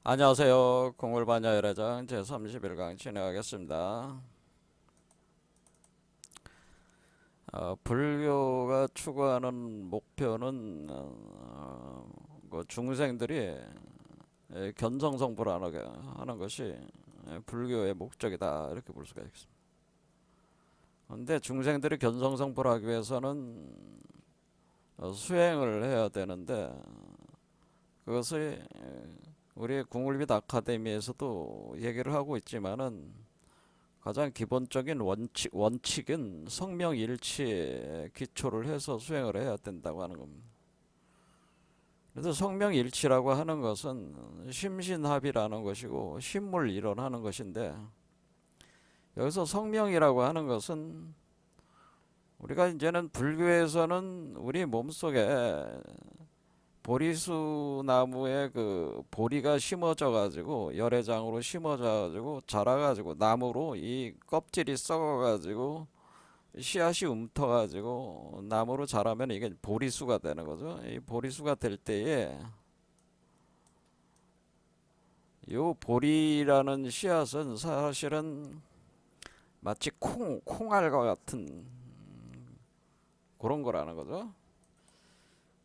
안녕하세요. 공울반야 열애장 제31강 진행하겠습니다. 불교가 추구하는 목표는 그 중생들이 견성성불하게 하는 것이 불교의 목적이다, 이렇게 볼 수가 있습니다. 그런데 중생들이 견성성불하기 위해서는 수행을 해야 되는데, 그것이 우리 궁울빛 아카데미에서도 얘기를 하고 있지만은, 가장 기본적인 원칙은 성명일치에 기초를 해서 수행을 해야 된다고 하는 겁니다. 그래서 성명일치라고 하는 것은 심신합이라는 것이고 심물일원하는 것인데, 여기서 성명이라고 하는 것은 우리가 이제는 불교에서는 우리 몸속에 보리수 나무에 그 보리가 심어져 가지고 열애장으로 심어져 가지고 자라 가지고 나무로 이 껍질이 썩어 가지고 씨앗이 움터 가지고 나무로 자라면 이게 보리수가 되는 거죠. 이 보리수가 될 때에 요 보리라는 씨앗은 사실은 마치 콩알과 같은 그런 거라는 거죠.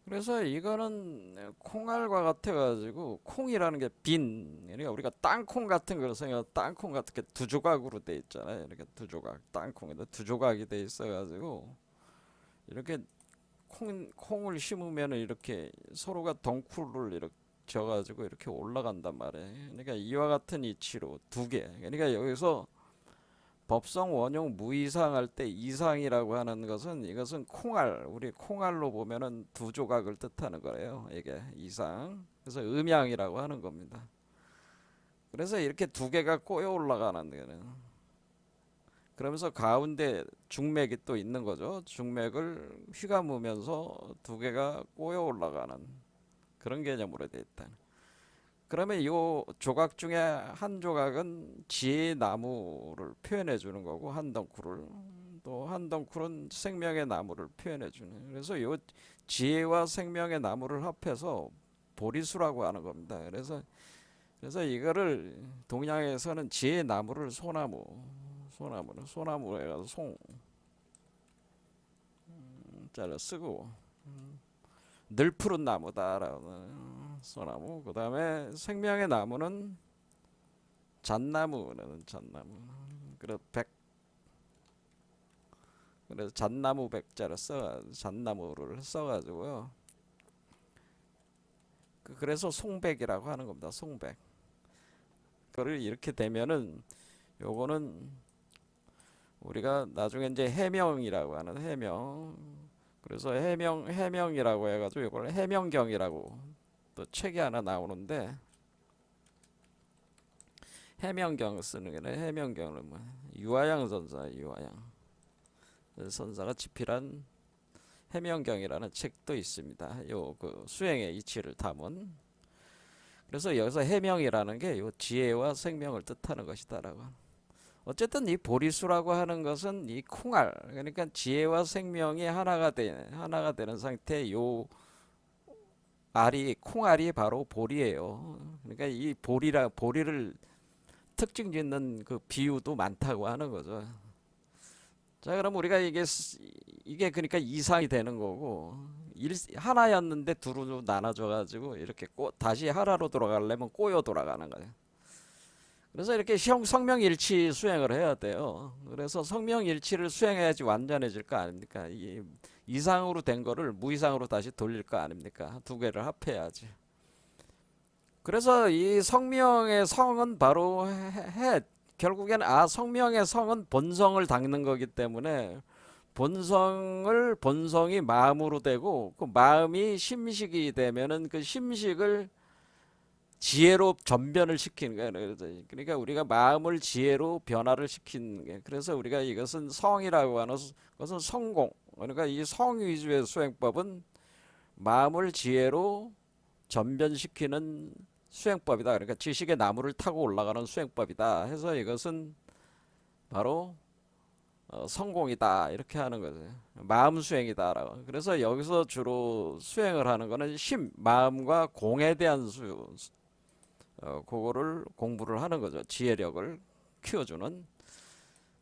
그래서 이거는 콩알과 같아가지고, 콩이라는 게 그러니까 우리가 땅콩 같은 걸 생각, 땅콩 같은 게 두 조각으로 돼 있잖아요. 이렇게 두 조각, 땅콩인데 두 조각이 돼 있어가지고 이렇게 콩을 심으면 이렇게 서로가 덩쿨을 이렇게 져가지고 이렇게 올라간단 말이에요. 그러니까 이와 같은 이치로 두 개. 그러니까 여기서 법성 원용 무이상 할 때 이상이라고 하는 것은, 이것은 콩알, 우리 콩알로 보면은 두 조각을 뜻하는 거예요. 이게 이상. 그래서 음양이라고 하는 겁니다. 그래서 이렇게 두 개가 꼬여 올라가는 거예요. 그러면서 가운데 중맥이 또 있는 거죠. 중맥을 휘감으면서 두 개가 꼬여 올라가는 그런 개념으로 되어 있다. 그러면 이 조각 중에 한 조각은 지혜의 나무를 표현해 주는 거고, 한 덩쿨을, 또 한 덩쿨은 생명의 나무를 표현해 주는. 그래서 이 지혜와 생명의 나무를 합해서 보리수라고 하는 겁니다. 그래서 이거를 동양에서는 지혜의 나무를 소나무 해가지고 송 잘라 쓰고, 늘 푸른 나무다라고 소나무. 그 다음에 생명의 나무는 잣나무. 그래서 그래서 잣나무 백자를 잣나무를 써가지고요. 그래서 송백이라고 하는 겁니다. 송백. 그거를 이렇게 되면은 요거는 우리가 나중에 이제 해명이라고 하는 해명. 그래서 해명이라고 해가지고 이걸 해명경이라고 또 책이 하나 나오는데, 해명경 쓰는 게 아니라 해명경은 뭐 유화양 선사가 집필한 해명경이라는 책도 있습니다. 요 그 수행의 이치를 담은. 그래서 여기서 해명이라는 게 요 지혜와 생명을 뜻하는 것이다라고. 어쨌든 이 보리수라고 하는 것은 이 콩알, 그러니까 지혜와 생명이 하나가 되는 상태. 요 콩알이 바로 보리예요. 그러니까 이 보리를 특징 짓는 그 비유도 많다고 하는 거죠. 자, 그럼 우리가 이게 그러니까 이상이 되는 거고, 하나였는데 두로 나눠져 가지고 이렇게 다시 하나로 돌아가려면 꼬여 돌아가는 거예요. 그래서 이렇게 성명일치 수행을 해야 돼요. 그래서 성명일치를 수행해야지 완전해질 거 아닙니까? 이상으로 된 거를 무이상으로 다시 돌릴 거 아닙니까? 두 개를 합해야지. 그래서 이 성명의 성은 바로 결국엔 성명의 성은 본성을 닦는 거기 때문에, 본성이 마음으로 되고, 그 마음이 심식이 되면은 그 심식을 지혜로 전변을 시키는 거예요. 그러니까 우리가 마음을 지혜로 변화를 시키는 게, 그래서 우리가 이것은 성이라고 하는 것은 성공. 그러니까 이 성 위주의 수행법은 마음을 지혜로 전변시키는 수행법이다. 그러니까 지식의 나무를 타고 올라가는 수행법이다 해서 이것은 바로 성공이다, 이렇게 하는 거죠. 마음 수행이다라고. 그래서 여기서 주로 수행을 하는 거는 마음과 공에 대한 그거를 공부를 하는 거죠. 지혜력을 키워주는.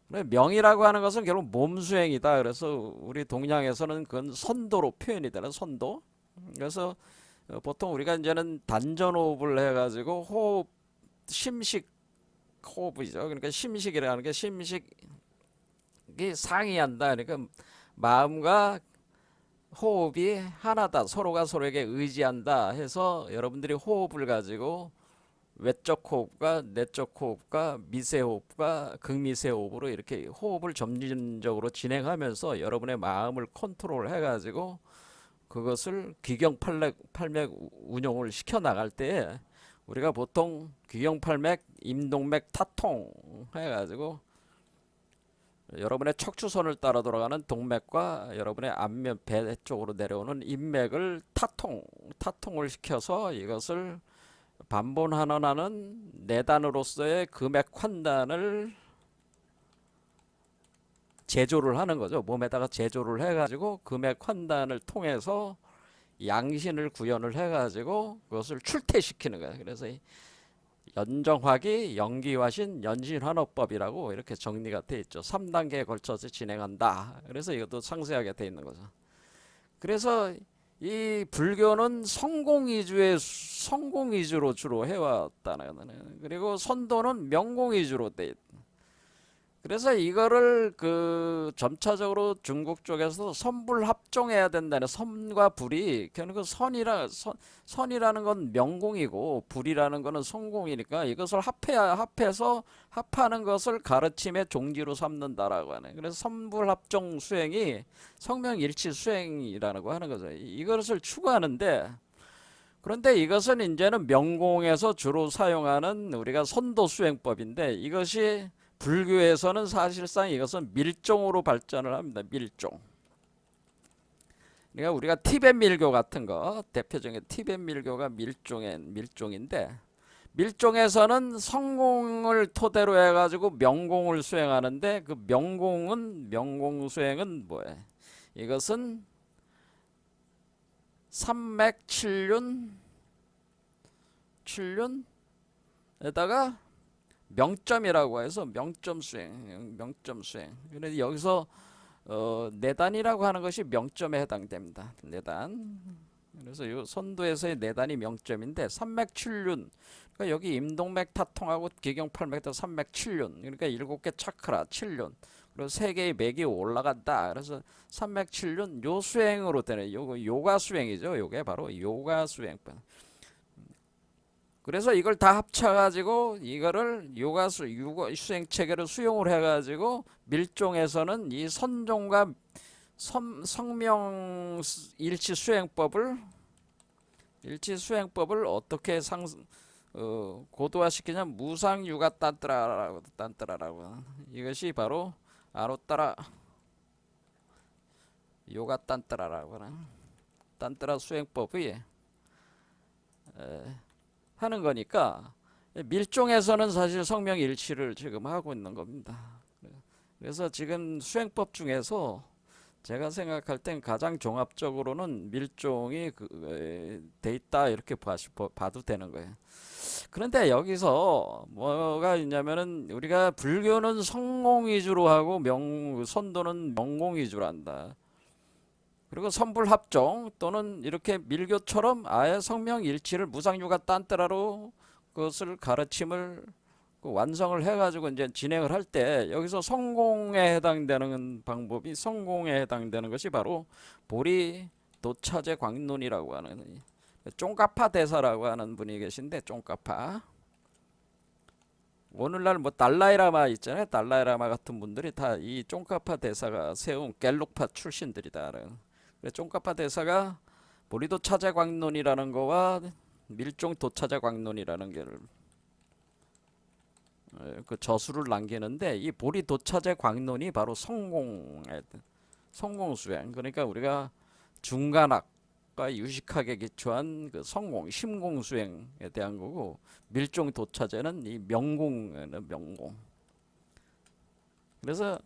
명이라고 하는 것은 결국 몸수행이다. 그래서 우리 동양에서는 그건 선도로 표현이 되는 선도. 그래서 보통 우리가 이제는 단전호흡을 해가지고 호흡, 심식 호흡이죠. 그러니까 심식이라는 게 심식이 상이한다. 그러니까 마음과 호흡이 하나다. 서로가 서로에게 의지한다 해서 여러분들이 호흡을 가지고 외적 호흡과 내적 호흡과 미세 호흡과 극미세 호흡으로 이렇게 호흡을 점진적으로 진행하면서 여러분의 마음을 컨트롤 해가지고 그것을 귀경팔맥 운용을 시켜 나갈 때에 우리가 보통 귀경팔맥, 임동맥, 타통 해가지고 여러분의 척추선을 따라 돌아가는 동맥과 여러분의 안면 배 쪽으로 내려오는 인맥을 타통을 시켜서 이것을 반본환원하는 내단으로서의 금액 환단을 제조를 하는 거죠. 몸에다가 제조를 해가지고 금액 환단을 통해서 양신을 구현을 해가지고 그것을 출퇴시키는 거예요. 그래서 연정화기, 연기화신, 연신환호법이라고 이렇게 정리가 돼 있죠. 3단계에 걸쳐서 진행한다. 그래서 이것도 상세하게 돼 있는 거죠. 그래서 이 불교는 성공 위주로 주로 해왔다는 거예요. 그리고 선도는 명공 위주로 돼 있다. 그래서 이거를 그 점차적으로 중국 쪽에서 선불합종해야 된다는, 선과 불이 그 선이라는 건 명공이고 불이라는 거는 성공이니까 이것을 합해서 합하는 것을 가르침의 종지로 삼는다라고 하네. 그래서 선불합종 수행이 성명일치 수행이라고 하는 거죠. 이것을 추구하는데, 그런데 이것은 이제는 명공에서 주로 사용하는 우리가 선도 수행법인데, 이것이 불교에서는 사실상 이것은 밀종으로 발전을 합니다. 밀종. 그러니까 우리가 티벳 밀교 같은 거, 대표적인 티벳 밀교가 밀종인데, 밀종에서는 성공을 토대로 해가지고 명공을 수행하는데, 그 명공 수행은 뭐예요? 이것은 삼맥칠륜에다가 명점이라고 해서 명점 수행. 그래서 여기서 내단이라고 하는 것이 명점에 해당됩니다. 내단. 그래서 이 선도에서의 내단이 명점인데, 삼맥칠륜. 그러니까 여기 임동맥, 타통하고 기경팔맥, 삼맥칠륜. 그러니까 7개 차크라, 칠륜. 그리고 3개의 맥이 올라간다. 그래서 삼맥칠륜 요 수행으로 되는 요가 수행이죠. 요게 바로 요가 수행법. 그래서 이걸 다 합쳐가지고 이거를 요가 수행 체계를 수용을 해가지고 밀종에서는 이 선종과 성명 일치 수행법을 어떻게 고도화시키냐, 무상유가 딴뜨라라고 이것이 바로 아로따라 요가 딴뜨라라고 하는 딴뜨라 수행법이 하는 거니까, 밀종에서는 사실 성명일치를 지금 하고 있는 겁니다. 그래서 지금 수행법 중에서 제가 생각할 땐 가장 종합적으로는 밀종이 돼 있다 이렇게 봐도 되는 거예요. 그런데 여기서 뭐가 있냐면은, 우리가 불교는 성공 위주로 하고 선도는 명공 위주로 한다. 그리고 선불합종 또는 이렇게 밀교처럼 아예 성명일치를 무상유가 딴뜨라로 그것을 가르침을 완성을 해가지고 이제 진행을 할 때, 여기서 성공에 해당되는 방법이, 성공에 해당되는 것이 바로 보리 도차제 광론이라고 하는 쫑카파 대사라고 하는 분이 계신데, 쫑카파. 오늘날 뭐 달라이라마 있잖아요. 달라이라마 같은 분들이 다 이 쫑카파 대사가 세운 갤록파 출신들이다. 쫑카파 대사가 보리도 차제광론이라는 거와 밀종 도차제 광론이라는 게를 그 저수를 남기는데, 이 보리 도차제 광론이 바로 성공수행. 그러니까 우리가 중간학과 유식학에 기초한 그 심공수행에 대한 거고, 밀종 도차제는 이 명공. 그래서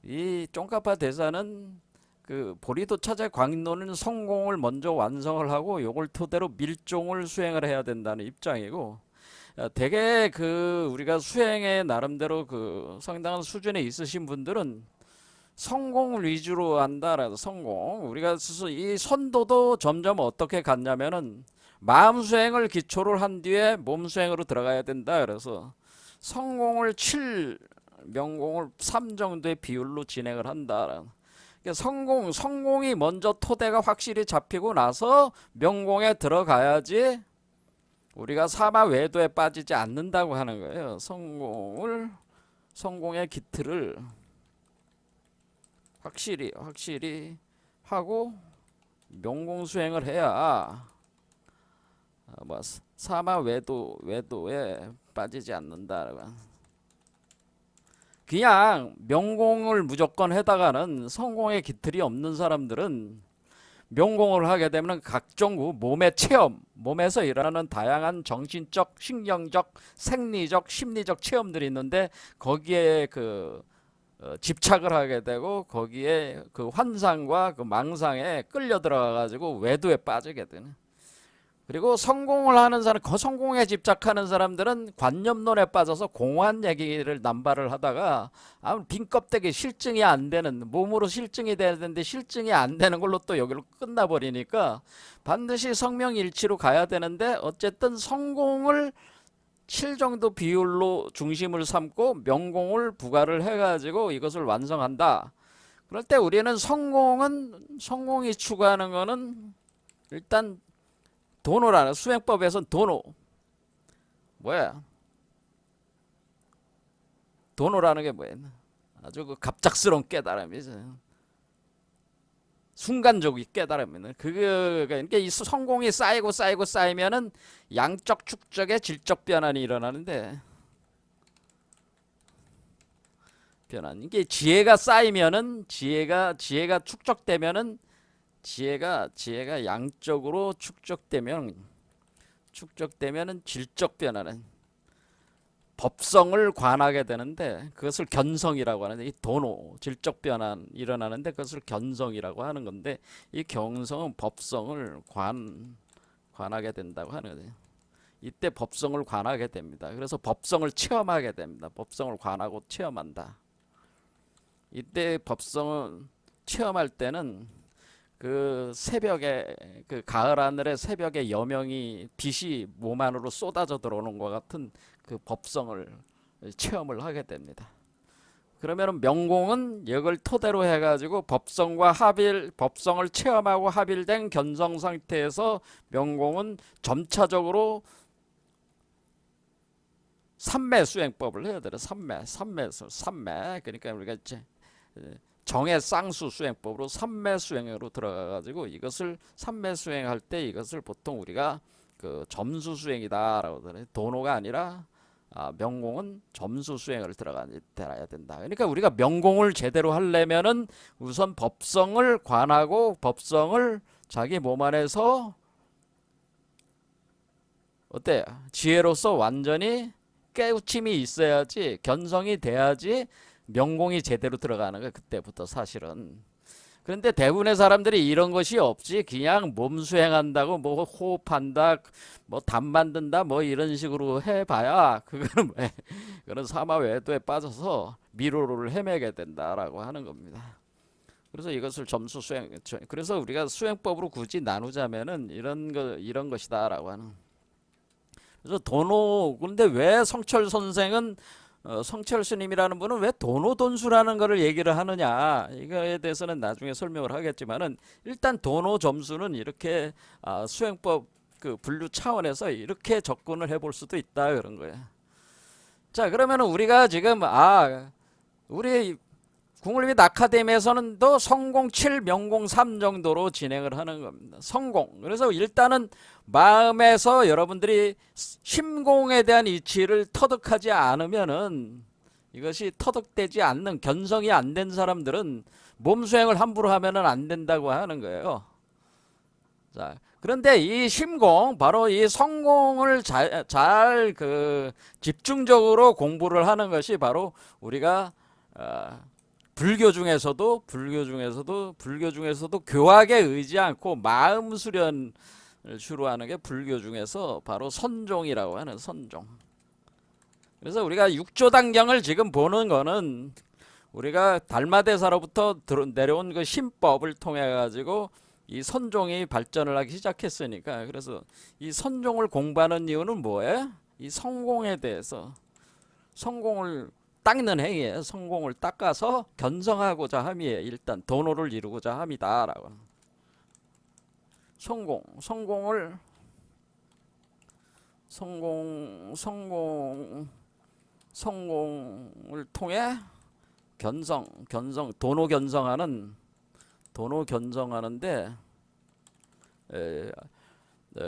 이 쫑카파 대사는 그 보리도차제 광론은 성공을 먼저 완성을 하고 요걸 토대로 밀종을 수행을 해야 된다는 입장이고, 되게 그 우리가 수행에 나름대로 그 상당한 수준에 있으신 분들은 성공을 위주로 한다라도 성공. 우리가 이 선도도 점점 어떻게 갔냐면은 마음 수행을 기초로 한 뒤에 몸 수행으로 들어가야 된다. 그래서 성공을 7, 명공을 3 정도의 비율로 진행을 한다. 그러니까 성공이 먼저 토대가 확실히 잡히고 나서 명공에 들어가야지 우리가 사마 외도에 빠지지 않는다고 하는 거예요. 성공의 기틀을 확실히 하고 명공 수행을 해야 뭐 사마 외도에 빠지지 않는다. 그냥 명공을 무조건 해다가는 성공의 기틀이 없는 사람들은 명공을 하게 되면 각종 몸의 체험, 몸에서 일어나는 다양한 정신적, 신경적, 생리적, 심리적 체험들이 있는데 거기에 집착을 하게 되고 거기에 그 환상과 그 망상에 끌려 들어가 가지고 외도에 빠지게 되는. 그리고 성공을 하는 사람, 그 성공에 집착하는 사람들은 관념론에 빠져서 공허한 얘기를 남발을 하다가 빈 껍데기 실증이 안 되는, 몸으로 실증이 되는데 실증이 안 되는 걸로 또 여기로 끝나버리니까 반드시 성명일치로 가야 되는데 어쨌든 성공을 7 정도 비율로 중심을 삼고 명공을 부과를 해가지고 이것을 완성한다. 그럴 때 우리는 성공이 추구하는 거는 일단 도노라는 수행법에서는 뭐야? 도노라는 게 뭐야? 아주 그 갑작스러운 깨달음이죠. 순간적인 깨달음이는 그러니까 이 성공이 쌓이면은 양적 축적의 질적 변환이 일어나는데 이게 지혜가 쌓이면은 지혜가 축적되면은 지혜가 양적으로 축적되면은 질적 변화는 법성을 관하게 되는데 그것을 견성이라고 하는데 이 도노 질적 변환 일어나는데 그것을 견성이라고 하는 건데 이 견성은 법성을 관하게 된다고 하는 거예요. 이때 법성을 관하게 됩니다. 그래서 법성을 체험하게 됩니다. 법성을 관하고 체험한다. 이때 법성을 체험할 때는 그 새벽에 그 가을 하늘의 새벽에 여명이 빛이 몸 안으로 쏟아져 들어오는 것 같은 그 법성을 체험을 하게 됩니다. 그러면 명공은 이걸 토대로 해가지고 법성을 체험하고 합일된 견성 상태에서 명공은 점차적으로 삼매 수행법을 해야 돼요. 삼매. 그러니까 우리가 이제 정의 쌍수 수행법으로 삼매 수행으로 들어가가지고 이것을 삼매 수행할 때 이것을 보통 우리가 그 점수 수행이다라고 그래요. 도노가 아니라 명공은 점수 수행을 들어가야 된다. 그러니까 우리가 명공을 제대로 하려면은 우선 법성을 관하고 법성을 자기 몸 안에서 어때요? 지혜로서 완전히 깨우침이 있어야지 견성이 돼야지 명공이 제대로 들어가는 거야. 그때부터 사실은. 그런데 대부분의 사람들이 이런 것이 없지 그냥 몸 수행한다고 뭐 호흡한다 뭐 담 만든다 뭐 이런 식으로 해봐야 그거는 사마 외도에 빠져서 미로를 헤매게 된다라고 하는 겁니다. 그래서 이것을 점수 수행, 그래서 우리가 수행법으로 굳이 나누자면은 이런 것이다라고 하는. 그래서 근데 왜 성철 선생은 성철 스님이라는 분은 왜 도노돈수라는 것을 얘기를 하느냐, 이거에 대해서는 나중에 설명을 하겠지만은 일단 도노 점수는 이렇게 수행법 그 분류 차원에서 이렇게 접근을 해볼 수도 있다 그런 거예요. 자, 그러면은 우리가 지금 우리 국물밑 아카데미에서는 또 성공 7, 명공 3 정도로 진행을 하는 겁니다. 성공. 그래서 일단은 마음에서 여러분들이 심공에 대한 이치를 터득하지 않으면은 이것이 터득되지 않는 견성이 안 된 사람들은 몸 수행을 함부로 하면은 안 된다고 하는 거예요. 자, 그런데 이 심공, 바로 이 성공을 잘 집중적으로 공부를 하는 것이 바로 우리가 불교 중에서도 교학에 의지 않고 마음 수련, 주로 하는 게 불교 중에서 바로 선종이라고 하는 선종. 그래서 우리가 육조당경을 지금 보는 거는 우리가 달마대사로부터 내려온 그 신법을 통해 가지고 이 선종이 발전을 하기 시작했으니까, 그래서 이 선종을 공부하는 이유는 뭐예요? 이 성공에 대해서, 성공을 닦는 행위에 성공을 닦아서 견성하고자 함이에요. 일단 도노를 이루고자 함이다라고. 성공을 성공을 통해 견성 도노 견성하는데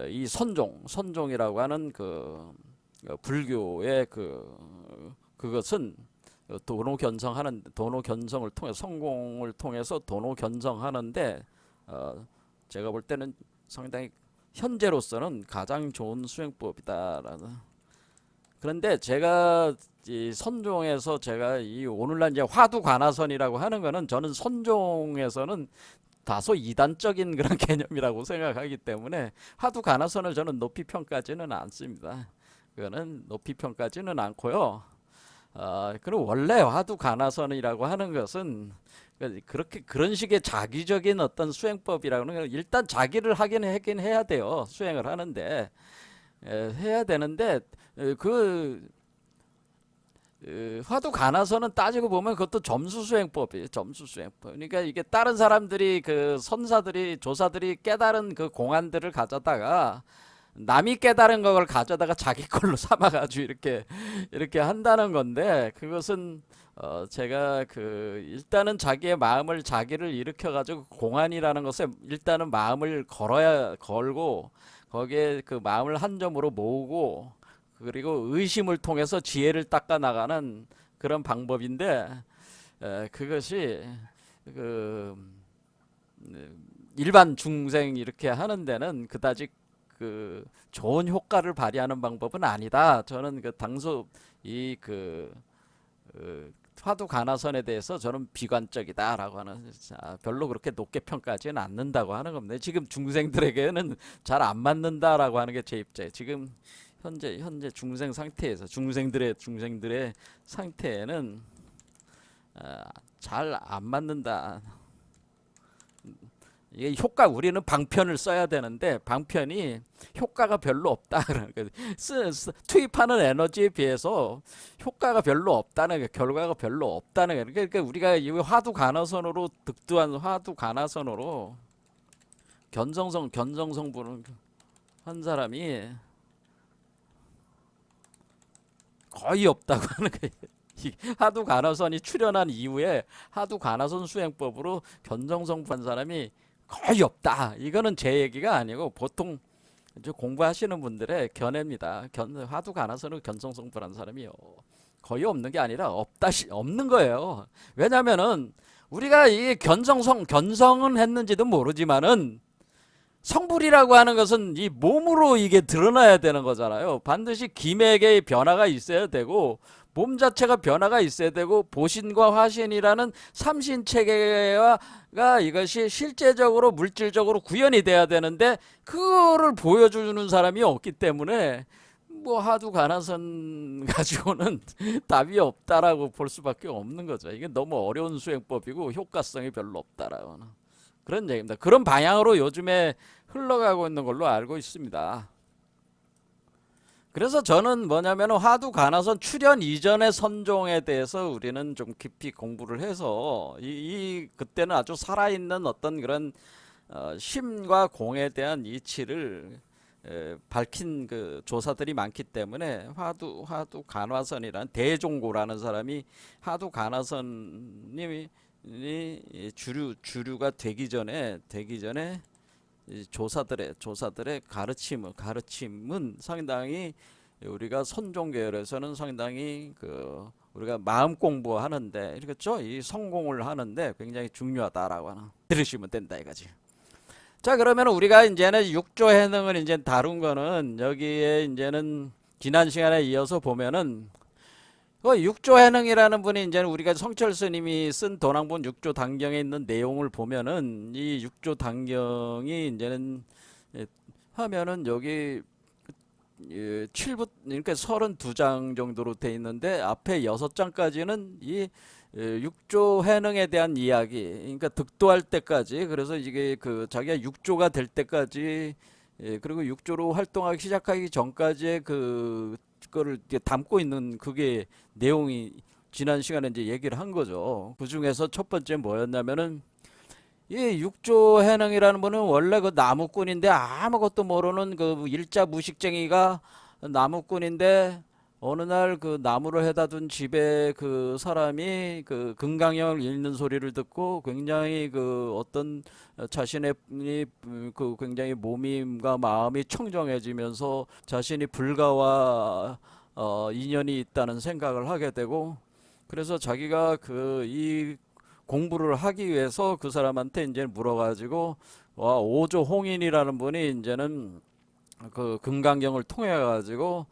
이 선종이라고 하는 그 불교의 그것은 도노 견성을 통해 성공을 통해서 도노 견성하는데 제가 볼 때는 상당히 현재로서는 가장 좋은 수행법이다라는. 그런데 제가 이 선종에서 제가 이 오늘날 이제 화두관하선이라고 하는 거는 저는 선종에서는 다소 이단적인 그런 개념이라고 생각하기 때문에 화두관하선을 저는 높이 평가하지는 않습니다. 그거는 높이 평가하지는 않고요. 그리고 원래 화두관하선이라고 하는 것은 그런 식의 자기적인 어떤 수행법이라고는 건 일단 자기를 하긴 해야 돼요. 수행을 하는데 해야 되는데 화두관하선은 따지고 보면 그것도 점수수행법이에요. 점수수행법. 그러니까 이게 다른 사람들이 그 선사들이 조사들이 깨달은 그 공안들을 가져다가 남이 깨달은 걸 가져다가 자기 걸로 삼아가지고 이렇게 한다는 건데, 그것은 제가 일단은 자기의 마음을 자기를 일으켜가지고 공안이라는 것에 일단은 마음을 걸고 거기에 그 마음을 한 점으로 모으고 그리고 의심을 통해서 지혜를 닦아 나가는 그런 방법인데, 그것이 일반 중생 이렇게 하는 데는 그다지 좋은 효과를 발휘하는 방법은 아니다. 저는 당소 화두관하선에 대해서 저는 비관적이다라고 하는, 별로 그렇게 높게 평가하지는 않는다고 하는 겁니다. 지금 중생들에게는 잘 안 맞는다라고 하는 게 제 입장이에요. 지금 현재 중생 상태에서 중생들의 상태에는 잘 안 맞는다. 이게 우리는 방편을 써야 되는데 방편이 효과가 별로 없다. 투입하는 에너지에 비해서 효과가 별로 없다는 게, 결과가 별로 없다는 게. 그러니까 우리가 이 화두관하선으로 득도한 화두관하선으로 견성성분을 한 사람이 거의 없다고 하는 거예요. 하두관하선이 출현한 이후에 하두관하선 수행법으로 견성성분한 사람이 거의 없다. 이거는 제 얘기가 아니고 보통 공부하시는 분들의 견해입니다. 화두관하선으로 견성성분한 사람이 거의 없는 게 아니라 없는 거예요. 왜냐면은 우리가 이 견성은 했는지도 모르지만은 성불이라고 하는 것은 이 몸으로 이게 드러나야 되는 거잖아요. 반드시 기맥의 변화가 있어야 되고 몸 자체가 변화가 있어야 되고 보신과 화신이라는 삼신체계가 이것이 실제적으로 물질적으로 구현이 돼야 되는데 그거를 보여주는 사람이 없기 때문에 뭐 하두관하선 가지고는 답이 없다라고 볼 수밖에 없는 거죠. 이게 너무 어려운 수행법이고 효과성이 별로 없다라고 하는 그런 얘기입니다. 그런 방향으로 요즘에 흘러가고 있는 걸로 알고 있습니다. 그래서 저는 뭐냐면 화두관하선 출현 이전의 선종에 대해서 우리는 좀 깊이 공부를 해서 그때는 아주 살아있는 어떤 그런 심과 공에 대한 이치를 밝힌 그 조사들이 많기 때문에 화두관하선이라는 대종고라는 사람이 화두관하선님이 주류가 되기 전에 조사들의 가르침은 상당히 우리가 선종계열에서는 상당히 우리가 마음 공부하는데, 그렇죠? 이 성공을 하는데 굉장히 중요하다라고 하는, 들으시면 된다 이거지. 자, 그러면 우리가 이제는 육조해능을 이제 다룬 거는 여기에 이제는 지난 시간에 이어서 보면은 육조해능이라는 분이 이제 우리가 성철 스님이 쓴 도낭본 육조단경에 있는 내용을 보면은 이 육조단경이 이제는 하면은 여기 7부 그러니까 32장 정도로 돼 있는데 앞에 6장까지는 이 육조 해능에 대한 이야기, 그러니까 득도할 때까지, 그래서 이게 그 자기가 육조가 될 때까지, 그리고 육조로 활동하기 시작하기 전까지의 그거를 이제 담고 있는 그게 내용이 지난 시간에 이제 얘기를 한 거죠. 그 중에서 첫 번째 뭐였냐면은 이 육조 해능이라는 분은 원래 그 나무꾼인데 아무것도 모르는 그 일자 무식쟁이가 나무꾼인데 어느 날 그 나무를 해다 둔 집에 그 사람이 그 금강경을 읽는 소리를 듣고 굉장히 그 어떤 자신의 그 굉장히 몸과 마음이 청정해지면서 자신이 불가와 인연이 있다는 생각을 하게 되고, 그래서 자기가 그 이 공부를 하기 위해서 그 사람한테 이제 물어가지고 와 오조 홍인이라는 분이 이제는 그 금강경을 통해 가지고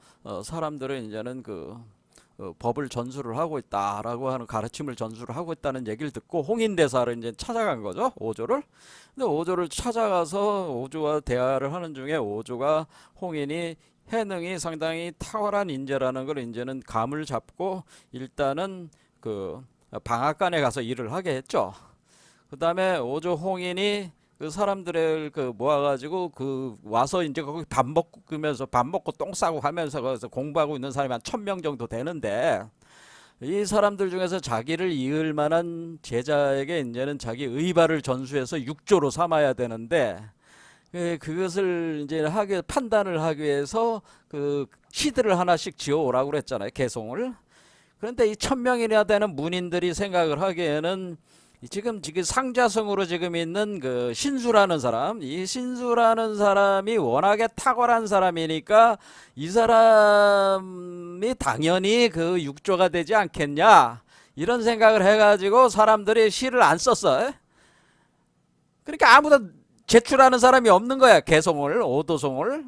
사람들은 이제는 그 법을 전수를 하고 있다라고 하는 가르침을 전수를 하고 있다는 얘기를 듣고 홍인대사를 이제 찾아간 거죠, 오조를. 근데 오조를 찾아가서 오조와 대화를 하는 중에 오조가 홍인이 해능이 상당히 탁월한 인재라는 걸 이제는 감을 잡고 일단은 그 방앗간에 가서 일을 하게 했죠. 그 다음에 오조 홍인이 그 사람들을 그 모아가지고 그 와서 이제 거기 밥 먹으면서 밥 먹고 똥 싸고 하면서 거기서 공부하고 있는 사람이 한 1000명 정도 되는데, 이 사람들 중에서 자기를 이을 만한 제자에게 이제는 자기 의발을 전수해서 육조로 삼아야 되는데, 그것을 이제 판단을 하기 위해서 그 시들을 하나씩 지어오라고 그랬잖아요, 개송을. 그런데 이 1000명이나 되는 문인들이 생각을 하기에는 지금 상자성으로 지금 있는 그 신수라는 사람, 이 신수라는 사람이 워낙에 탁월한 사람이니까 이 사람이 당연히 그 육조가 되지 않겠냐, 이런 생각을 해가지고 사람들이 시를 안 썼어. 그러니까 아무도 제출하는 사람이 없는 거야, 개송을, 오도송을.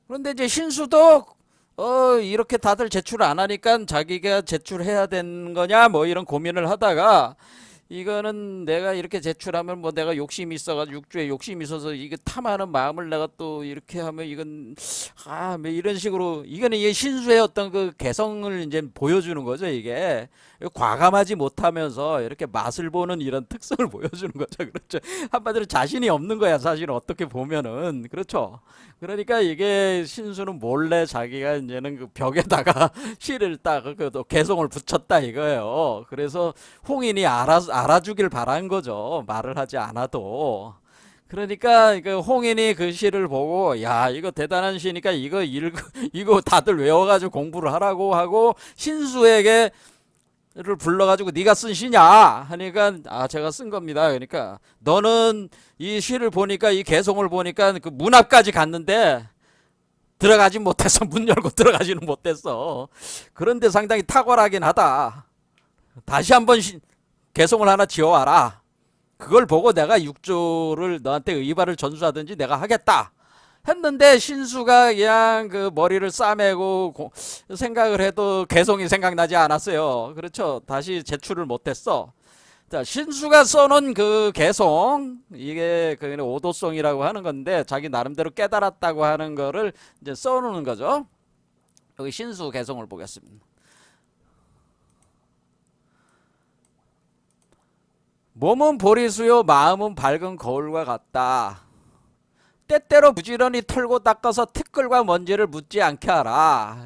그런데 이제 신수도 이렇게 다들 제출 안 하니까 자기가 제출해야 되는 거냐 뭐 이런 고민을 하다가, 이거는 내가 이렇게 제출하면 뭐 내가 욕심이 있어가지고 육주에 욕심이 있어서 이게 탐하는 마음을 내가 또 이렇게 하면 이건 뭐 이런 식으로, 이거는 이게 신수의 어떤 그 개성을 이제 보여주는 거죠. 이게 과감하지 못하면서 이렇게 맛을 보는 이런 특성을 보여주는 거죠. 그렇죠. 한마디로 자신이 없는 거야, 사실은 어떻게 보면은. 그렇죠. 그러니까 이게 신수는 몰래 자기가 이제는 그 벽에다가 실을 딱 그 개성을 붙였다 이거예요. 그래서 홍인이 알아주길 바란 거죠, 말을 하지 않아도. 그러니까 그 홍인이 그 시를 보고 야 이거 대단한 시니까 이거 다들 외워가지고 공부를 하라고 하고 신수에게 를 불러가지고 네가 쓴 시냐 하니까 제가 쓴 겁니다. 그러니까 너는 이 시를 보니까 이 개송을 보니까 그 문 앞까지 갔는데 들어가지 못했어. 문 열고 들어가지는 못했어. 그런데 상당히 탁월하긴 하다. 다시 한번 개송을 하나 지어와라. 그걸 보고 내가 육조를 너한테 의발을 전수하든지 내가 하겠다 했는데, 신수가 그냥 그 머리를 싸매고 생각을 해도 개송이 생각나지 않았어요. 그렇죠. 다시 제출을 못했어. 자, 신수가 써놓은 그 개송, 이게 그 오도송이라고 하는 건데 자기 나름대로 깨달았다고 하는 거를 이제 써놓는 거죠. 여기 신수 개송을 보겠습니다. 몸은 보리수요 마음은 밝은 거울과 같다. 때때로 부지런히 털고 닦아서 티끌과 먼지를 묻지 않게 하라.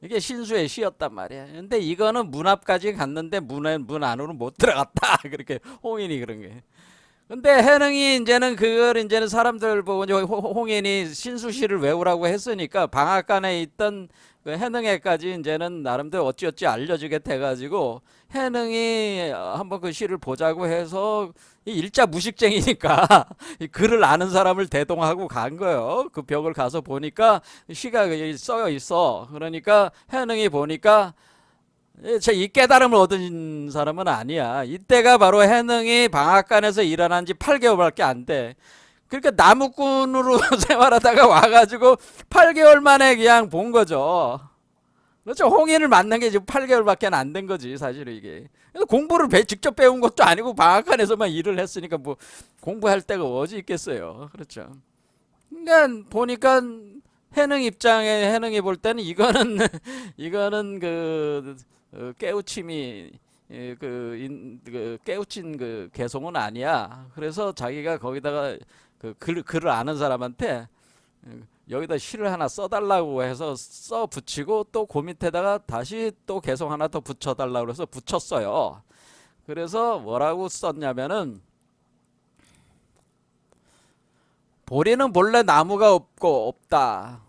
이게 신수의 시였단 말이야. 근데 이거는 문 앞까지 갔는데 문 안으로 못 들어갔다. 그렇게 홍인이 그런 게. 근데 해능이 이제는 그걸 이제는 사람들 보고 이제 홍인이 신수시를 외우라고 했으니까 방앗간에 있던 그 해능에까지 이제는 나름대로 어찌어찌 알려주게 돼가지고 해능이 한번 그 시를 보자고 해서 이 일자 무식쟁이니까 이 글을 아는 사람을 대동하고 간 거예요. 그 벽을 가서 보니까 시가 써여 있어. 그러니까 해능이 보니까 이 깨달음을 얻은 사람은 아니야. 이때가 바로 해능이 방앗간에서 일어난 지 8개월밖에 안 돼. 그러니까 나무꾼으로 생활하다가 와가지고 8개월 만에 그냥 본 거죠. 그렇죠. 홍인을 만난 게 지금 8개월밖에 안 된 거지 사실은 이게. 그래서 공부를 직접 배운 것도 아니고 방학간에서만 일을 했으니까 뭐 공부할 데가 어디 있겠어요. 그렇죠. 그러니까 보니까 해능 입장에 해능이 볼 때는 이거는 이거는 깨우침이 깨우친 그 개송은 아니야. 그래서 자기가 거기다가 글을 아는 사람한테 여기다 시를 하나 써달라고 해서 써 붙이고 또 그 밑에다가 다시 또 개송 하나 더 붙여달라고 해서 붙였어요. 그래서 뭐라고 썼냐면은 보리는 본래 나무가 없고 없다.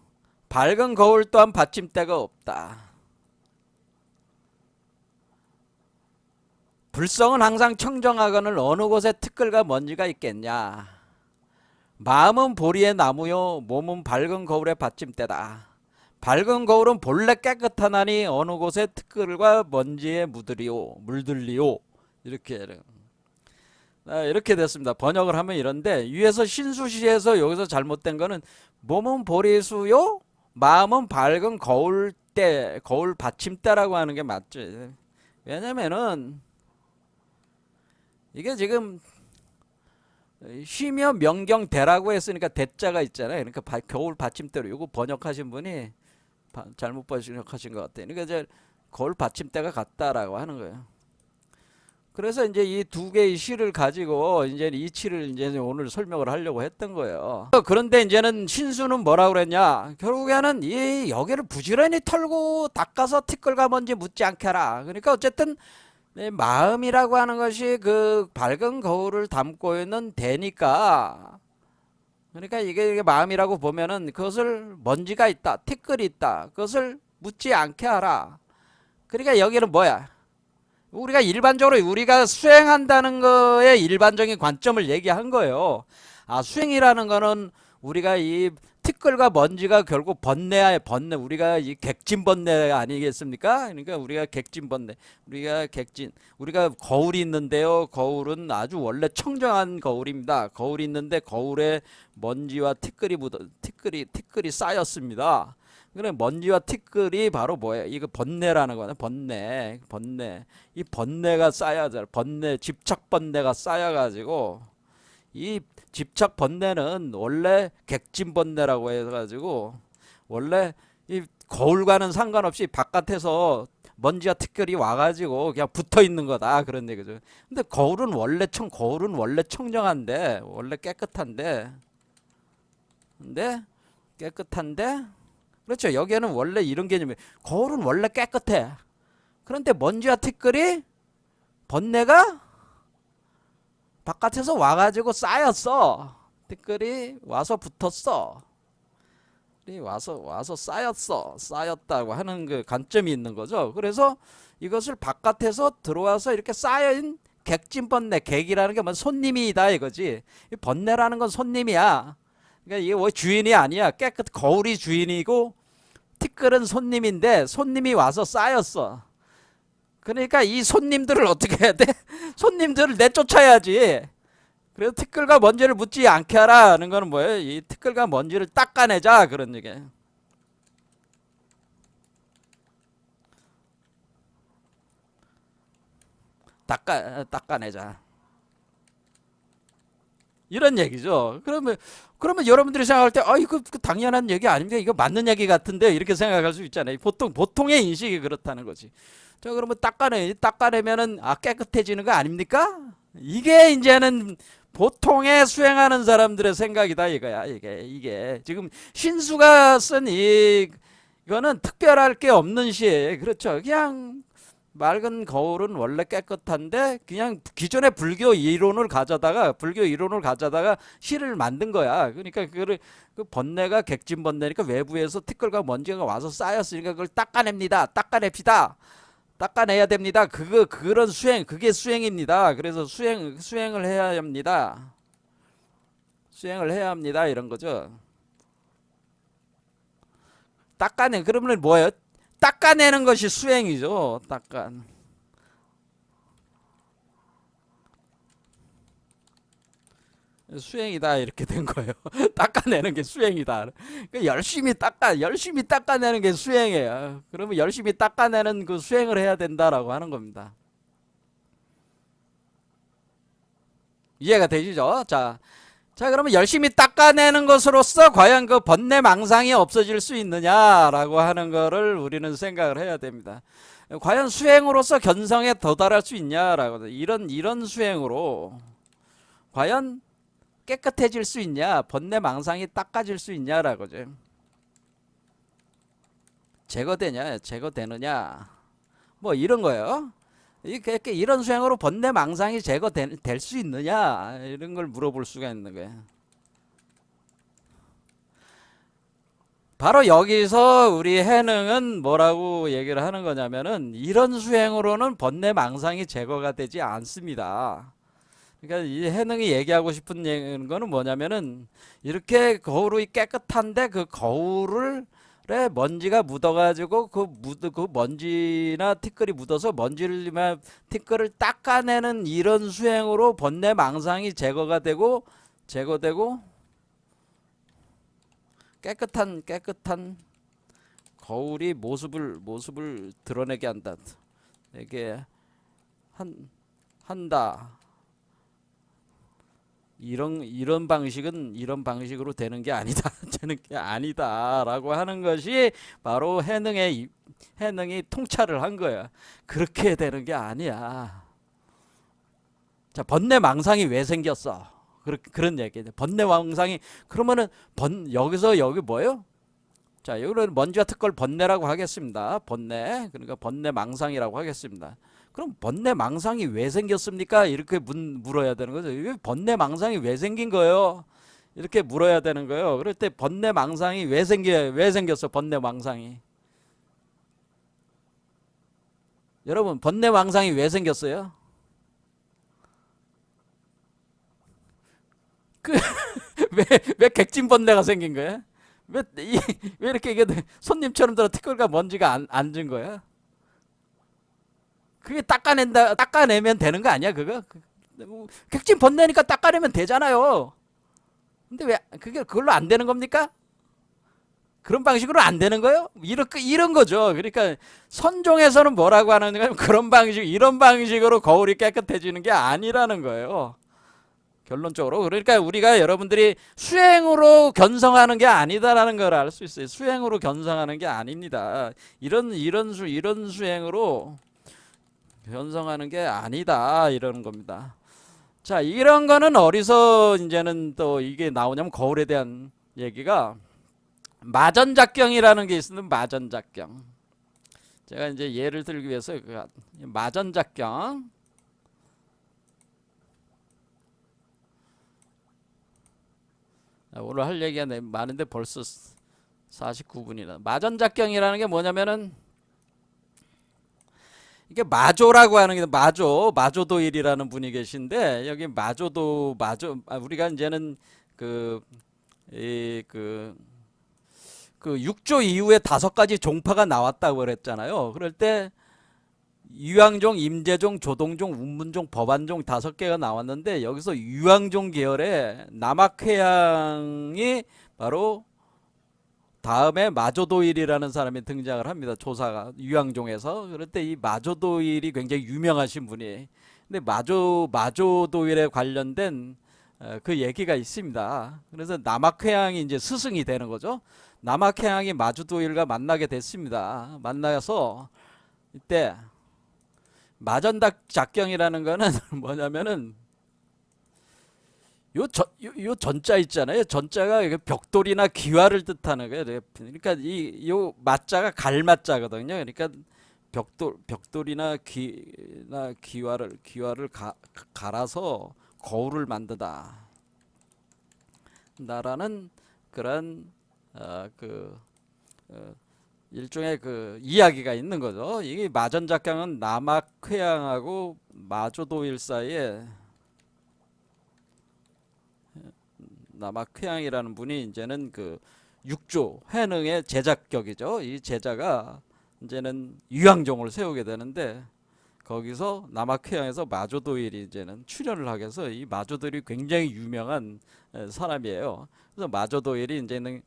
밝은 거울 또한 받침대가 없다. 불성은 항상 청정하거늘 어느 곳에 티끌과 먼지가 있겠냐. 마음은 보리의 나무요 몸은 밝은 거울의 받침대다. 밝은 거울은 본래 깨끗하나니 어느 곳에 티끌과 먼지에 물들리오. 이렇게 됐습니다. 번역을 하면 이런데 위에서 신수시에서 여기서 잘못된 거는 몸은 보리수요 마음은 밝은 거울 받침대라고 하는 게 맞죠. 왜냐면은 이게 지금 쉬며 명경대라고 했으니까 대자가 있잖아요. 그러니까 겨울 받침대로 이거 번역하신 분이 잘못 번역하신 것 같아요. 그러니까 이제 거울 받침대가 같다라고 하는 거예요. 그래서 이제 이 두 개의 시를 가지고 이제 이치를 이제 오늘 설명을 하려고 했던 거예요. 그런데 이제는 신수는 뭐라고 그랬냐? 결국에는 이 여기를 부지런히 털고 닦아서 티끌과 먼지 묻지 않게 하라. 그러니까 어쨌든 마음이라고 하는 것이 그 밝은 거울을 담고 있는 대니까, 그러니까 이게 마음이라고 보면은 그것을 먼지가 있다, 티끌이 있다, 그것을 묻지 않게 하라. 그러니까 여기는 뭐야? 우리가 일반적으로 우리가 수행한다는 거에 일반적인 관점을 얘기한 거예요. 수행이라는 거는 우리가 이 티끌과 먼지가 결국 번뇌야, 번뇌. 우리가 이 객진번뇌 아니겠습니까? 그러니까 우리가 객진번뇌, 우리가 거울이 있는데요. 거울은 아주 원래 청정한 거울입니다. 거울이 있는데 거울에 먼지와 티끌이 쌓였습니다. 그래, 먼지와 티끌이 바로 뭐예요? 이거 번뇌라는 거네. 번뇌. 이 번뇌가 쌓여져. 집착 번뇌가 쌓여가지고 이 집착 번뇌는 원래 객진 번뇌라고 해가지고 원래 이 거울과는 상관없이 바깥에서 먼지와 티끌이 와가지고 그냥 붙어 있는 거다 그런 얘기죠. 근데 거울은 원래 청정한데 원래 깨끗한데 그렇죠. 여기에는 원래 이런 개념이 거울은 원래 깨끗해. 그런데 먼지와 티끌이 번뇌가 바깥에서 와가지고 쌓였어. 티끌이 와서 붙었어. 와서 쌓였다고 하는 그 관점이 있는 거죠. 그래서 이것을 바깥에서 들어와서 이렇게 쌓여있는 객진번뇌, 객이라는 게 뭐 손님이다 이거지. 이 번뇌라는 건 손님이야. 그러니까 이게 뭐 주인이 아니야. 거울이 주인이고 티끌은 손님인데 손님이 와서 쌓였어. 그러니까 이 손님들을 어떻게 해야 돼? 손님들을 내쫓아야지. 그래서 티끌과 먼지를 묻지 않게 하라는 거는 뭐예요? 이 티끌과 먼지를 닦아내자 그런 얘기예요. 닦아내자. 이런 얘기죠. 그러면 여러분들이 생각할 때, 이거 당연한 얘기 아닙니까? 이거 맞는 얘기 같은데? 이렇게 생각할 수 있잖아요. 보통의 인식이 그렇다는 거지. 자, 그러면 닦아내면은, 깨끗해지는 거 아닙니까? 이게 이제는 보통의 수행하는 사람들의 생각이다, 이거야. 이게. 지금 신수가 쓴 이거는 특별할 게 없는 시에, 그렇죠. 그냥, 맑은 거울은 원래 깨끗한데 그냥 기존의 불교 이론을 가져다가 시를 만든 거야. 그러니까 그 번뇌가 객진 번뇌니까 외부에서 티끌과 먼지가 와서 쌓였으니까 그걸 닦아냅시다. 닦아내야 됩니다. 그런 수행, 그게 수행입니다. 그래서 수행을 해야 합니다. 수행을 해야 합니다. 이런 거죠. 그러면 뭐예요? 닦아내는 것이 수행이죠. 수행이다 이렇게 된 거예요. 닦아내는 게 수행이다. 그러니까 열심히 닦아내는 게 수행이에요. 그러면 열심히 닦아내는 그 수행을 해야 된다라고 하는 겁니다. 이해가 되시죠? 자, 그러면 열심히 닦아내는 것으로서 과연 그 번뇌망상이 없어질 수 있느냐라고 하는 거를 우리는 생각을 해야 됩니다. 과연 수행으로서 견성에 도달할 수 있냐라고, 이런 수행으로 과연 깨끗해질 수 있냐, 번뇌망상이 닦아질 수 있냐라고죠. 제거되느냐, 뭐 이런 거예요. 이런 수행으로 번뇌망상이 제거될 수 있느냐, 이런 걸 물어볼 수가 있는 거예요. 바로 여기서 우리 해능은 뭐라고 얘기를 하는 거냐면은, 이런 수행으로는 번뇌망상이 제거가 되지 않습니다. 그러니까 이 해능이 얘기하고 싶은 거는 뭐냐면은, 이렇게 거울이 깨끗한데 그 거울에 먼지가 묻어가지고 그 먼지나 티끌이 묻어서 티끌을 닦아내는 이런 수행으로 번뇌망상이 제거되고 깨끗한 거울이 모습을 드러내게 한다. 이게 한다. 이런 방식으로 되는 게 아니다. 되는 게 아니다라고 하는 것이 바로 해능이 통찰을 한 거야. 그렇게 되는 게 아니야. 자, 번뇌망상이 왜 생겼어? 그런 얘기죠. 번뇌망상이 그러면은 여기서 여기 뭐예요? 자, 여기는 먼지와 특걸 번뇌라고 하겠습니다. 번뇌, 그러니까 번뇌망상이라고 하겠습니다. 그럼 번뇌망상이 왜 생겼습니까? 이렇게 물어야 되는 거죠. 번뇌망상이 왜 생긴 거예요? 이렇게 물어야 되는 거예요. 그럴 때 번뇌망상이 왜 생겼어? 번뇌망상이. 여러분, 번뇌망상이 왜 생겼어요? 왜 객진번뇌가 생긴 거야? 왜 이렇게 이게 손님처럼 들어 티끌과 먼지가 앉은 거야? 그게 닦아내면 되는 거 아니야, 그거? 객진 번뇌니까 닦아내면 되잖아요. 근데 왜 그걸로 안 되는 겁니까? 그런 방식으로 안 되는 거예요? 이런 거죠. 그러니까 선종에서는 뭐라고 하는가, 이런 방식으로 거울이 깨끗해지는 게 아니라는 거예요. 결론적으로. 그러니까 우리가 여러분들이 수행으로 견성하는 게 아니다라는 걸 알 수 있어요. 수행으로 견성하는 게 아닙니다. 이런 수행으로 견성하는 게 아니다, 이러는 겁니다. 자, 이런 거는 어디서 이제는 또 이게 나오냐면, 거울에 대한 얘기가 마전작경이라는 게 있으면, 마전작경. 제가 이제 예를 들기 위해서 마전작경. 오늘 할 얘기가 많은데 벌써 49분이나. 마전작경이라는 게 뭐냐면은, 이게 마조라고 하는 게, 마조도일이라는 분이 계신데, 여기 우리가 이제는 그 6조 이후에 5가지 종파가 나왔다고 그랬잖아요. 그럴 때 유황종, 임재종, 조동종, 운문종, 법안종 5개가 나왔는데, 여기서 유황종 계열의 남학회양이 바로 다음에 마조도일이라는 사람이 등장을 합니다. 조사가 유황종에서. 그럴 때 이 마조도일이 굉장히 유명하신 분이, 근데 마조도일에 관련된 그 얘기가 있습니다. 그래서 남학회양이 이제 스승이 되는 거죠. 남학회양이 마조도일과 만나게 됐습니다. 만나서 이때 마전작경이라는 거는 뭐냐면은, 요 전자 있잖아요. 전자가 벽돌이나 기와를 뜻하는 거예요. 그러니까 요 마자가 갈마자거든요. 그러니까 벽돌이나 기와를 갈아서 거울을 만드다. 나라는 그런 일종의 그 이야기가 있는 거죠. 이게 마전작경은 남학회양하고 마조도일 사이에, 남학회양이라는 분이 이제는 그 6조 회능의 제자격이죠. 이 제자가 이제는 유황종을 세우게 되는데, 거기서 남악회양에서 마조도일이 이제는 출연을 하게 해서 이 마조도일이 굉장히 유명한 사람이에요. 그래서 마조도일이 이제는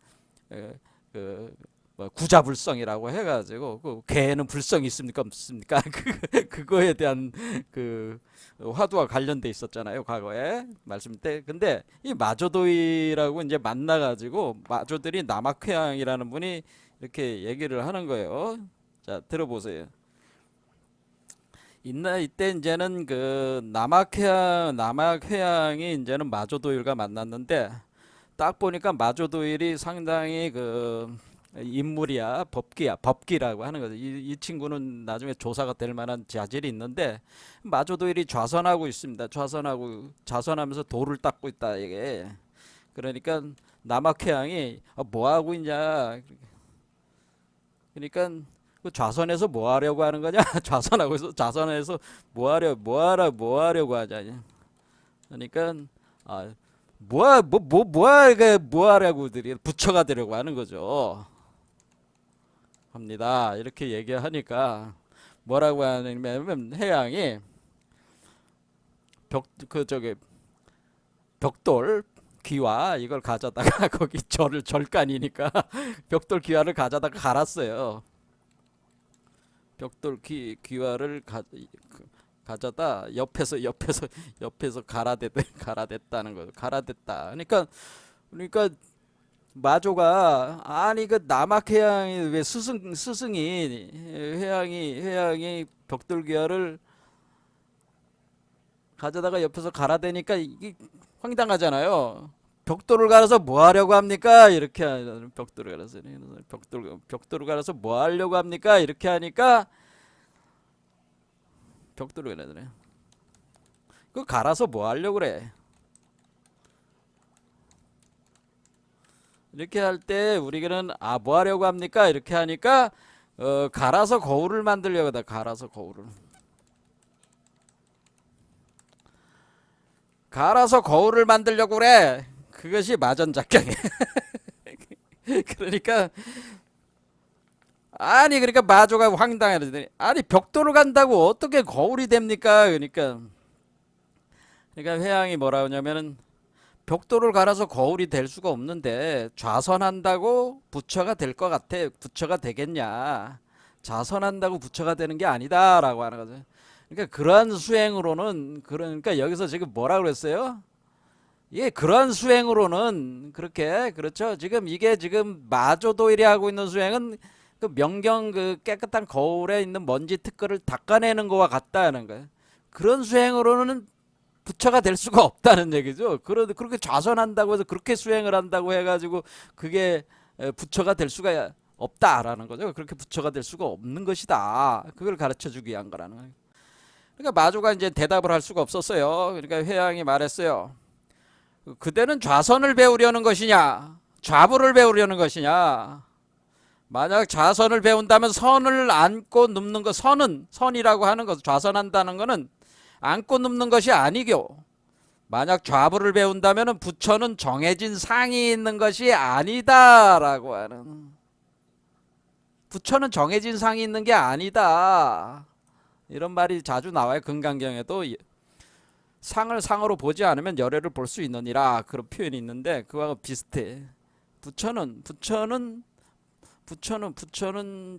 그 뭐 구자불성이라고 해가지고 그 개에는 불성이 있습니까 없습니까? 그거에 대한 그 화두와 관련돼 있었잖아요 과거에 말씀 때. 근데 이 마조도일하고 이제 만나가지고 마조들이 남악회양이라는 분이 이렇게 얘기를 하는 거예요. 자 들어보세요. 이때 이제는 그 남악회양이 이제는 마조도일과 만났는데 딱 보니까 마조도일이 상당히 그 인물이야 법기라고 하는 거죠. 이 친구는 나중에 조사가 될 만한 자질이 있는데 마조도일이 좌선하고 있습니다. 좌선하면서 돌을 닦고 있다 이게. 그러니까 남악회양이 뭐 하고 있냐. 그러니까 그 좌선에서 뭐 하려고 하는 거냐? 좌선에서 뭐 하려고 하냐? 그러니까 뭐 하려고들이 부처가 되려고 하는 거죠. 합니다. 이렇게 얘기하니까 뭐라고 하냐면 해양이 벽돌 귀화 이걸 가져다가 거기 절간이니까 벽돌 귀화를 가져다가 갈았어요. 벽돌 귀화를 가져다 옆에서 갈아댔다는 거죠. 갈아댔다. 그러니까 마조가 아니 그 남악회양이 왜 스승이 해양이 벽돌 귀화를 가져다가 옆에서 갈아대니까 이게 황당하잖아요. 벽돌을 갈아서 뭐 하려고 합니까? 이렇게 벽돌을 갈아서 뭐 하려고 합니까? 이렇게 하니까 벽돌을 갈아야 그 갈아서 뭐 하려고 그래? 이렇게 할 때 우리는 뭐 하려고 합니까? 이렇게 하니까 갈아서 거울을 만들려고 하다. 갈아서 거울을 만들려고 그래. 그것이 마전작경이에요. 그러니까 마조가 황당하더니 아니 벽돌을 간다고 어떻게 거울이 됩니까? 그러니까 회양이 뭐라 하냐면은 벽돌을 갈아서 거울이 될 수가 없는데 좌선한다고 부처가 될 것 같아. 부처가 되겠냐? 좌선한다고 부처가 되는 게 아니다라고 하는 거죠. 그러니까 그러한 수행으로는 그러니까 여기서 지금 뭐라 그랬어요? 예, 그러한 수행으로는 그렇게 그렇죠. 지금 마조도일이 하고 있는 수행은 그 명경 그 깨끗한 거울에 있는 먼지 특허를 닦아내는 거와 같다는 거예요. 그런 수행으로는 부처가 될 수가 없다는 얘기죠. 그렇게 좌선한다고 해서 그렇게 수행을 한다고 해가지고 그게 부처가 될 수가 없다라는 거죠. 그렇게 부처가 될 수가 없는 것이다. 그걸 가르쳐주기 위한 거라는 거예요. 그러니까 마조가 이제 대답을 할 수가 없었어요. 그러니까 회양이 말했어요. 그대는 좌선을 배우려는 것이냐, 좌부를 배우려는 것이냐. 만약 좌선을 배운다면 선을 안고 눕는 것, 선이라고 하는 것, 좌선한다는 것은 안고 눕는 것이 아니고, 만약 좌부를 배운다면 부처는 정해진 상이 있는 것이 아니다라고 하는. 부처는 정해진 상이 있는 게 아니다. 이런 말이 자주 나와요. 금강경에도 상을 상으로 보지 않으면 열애를 볼 수 있느니라 그런 표현이 있는데 그와 비슷해. 부처는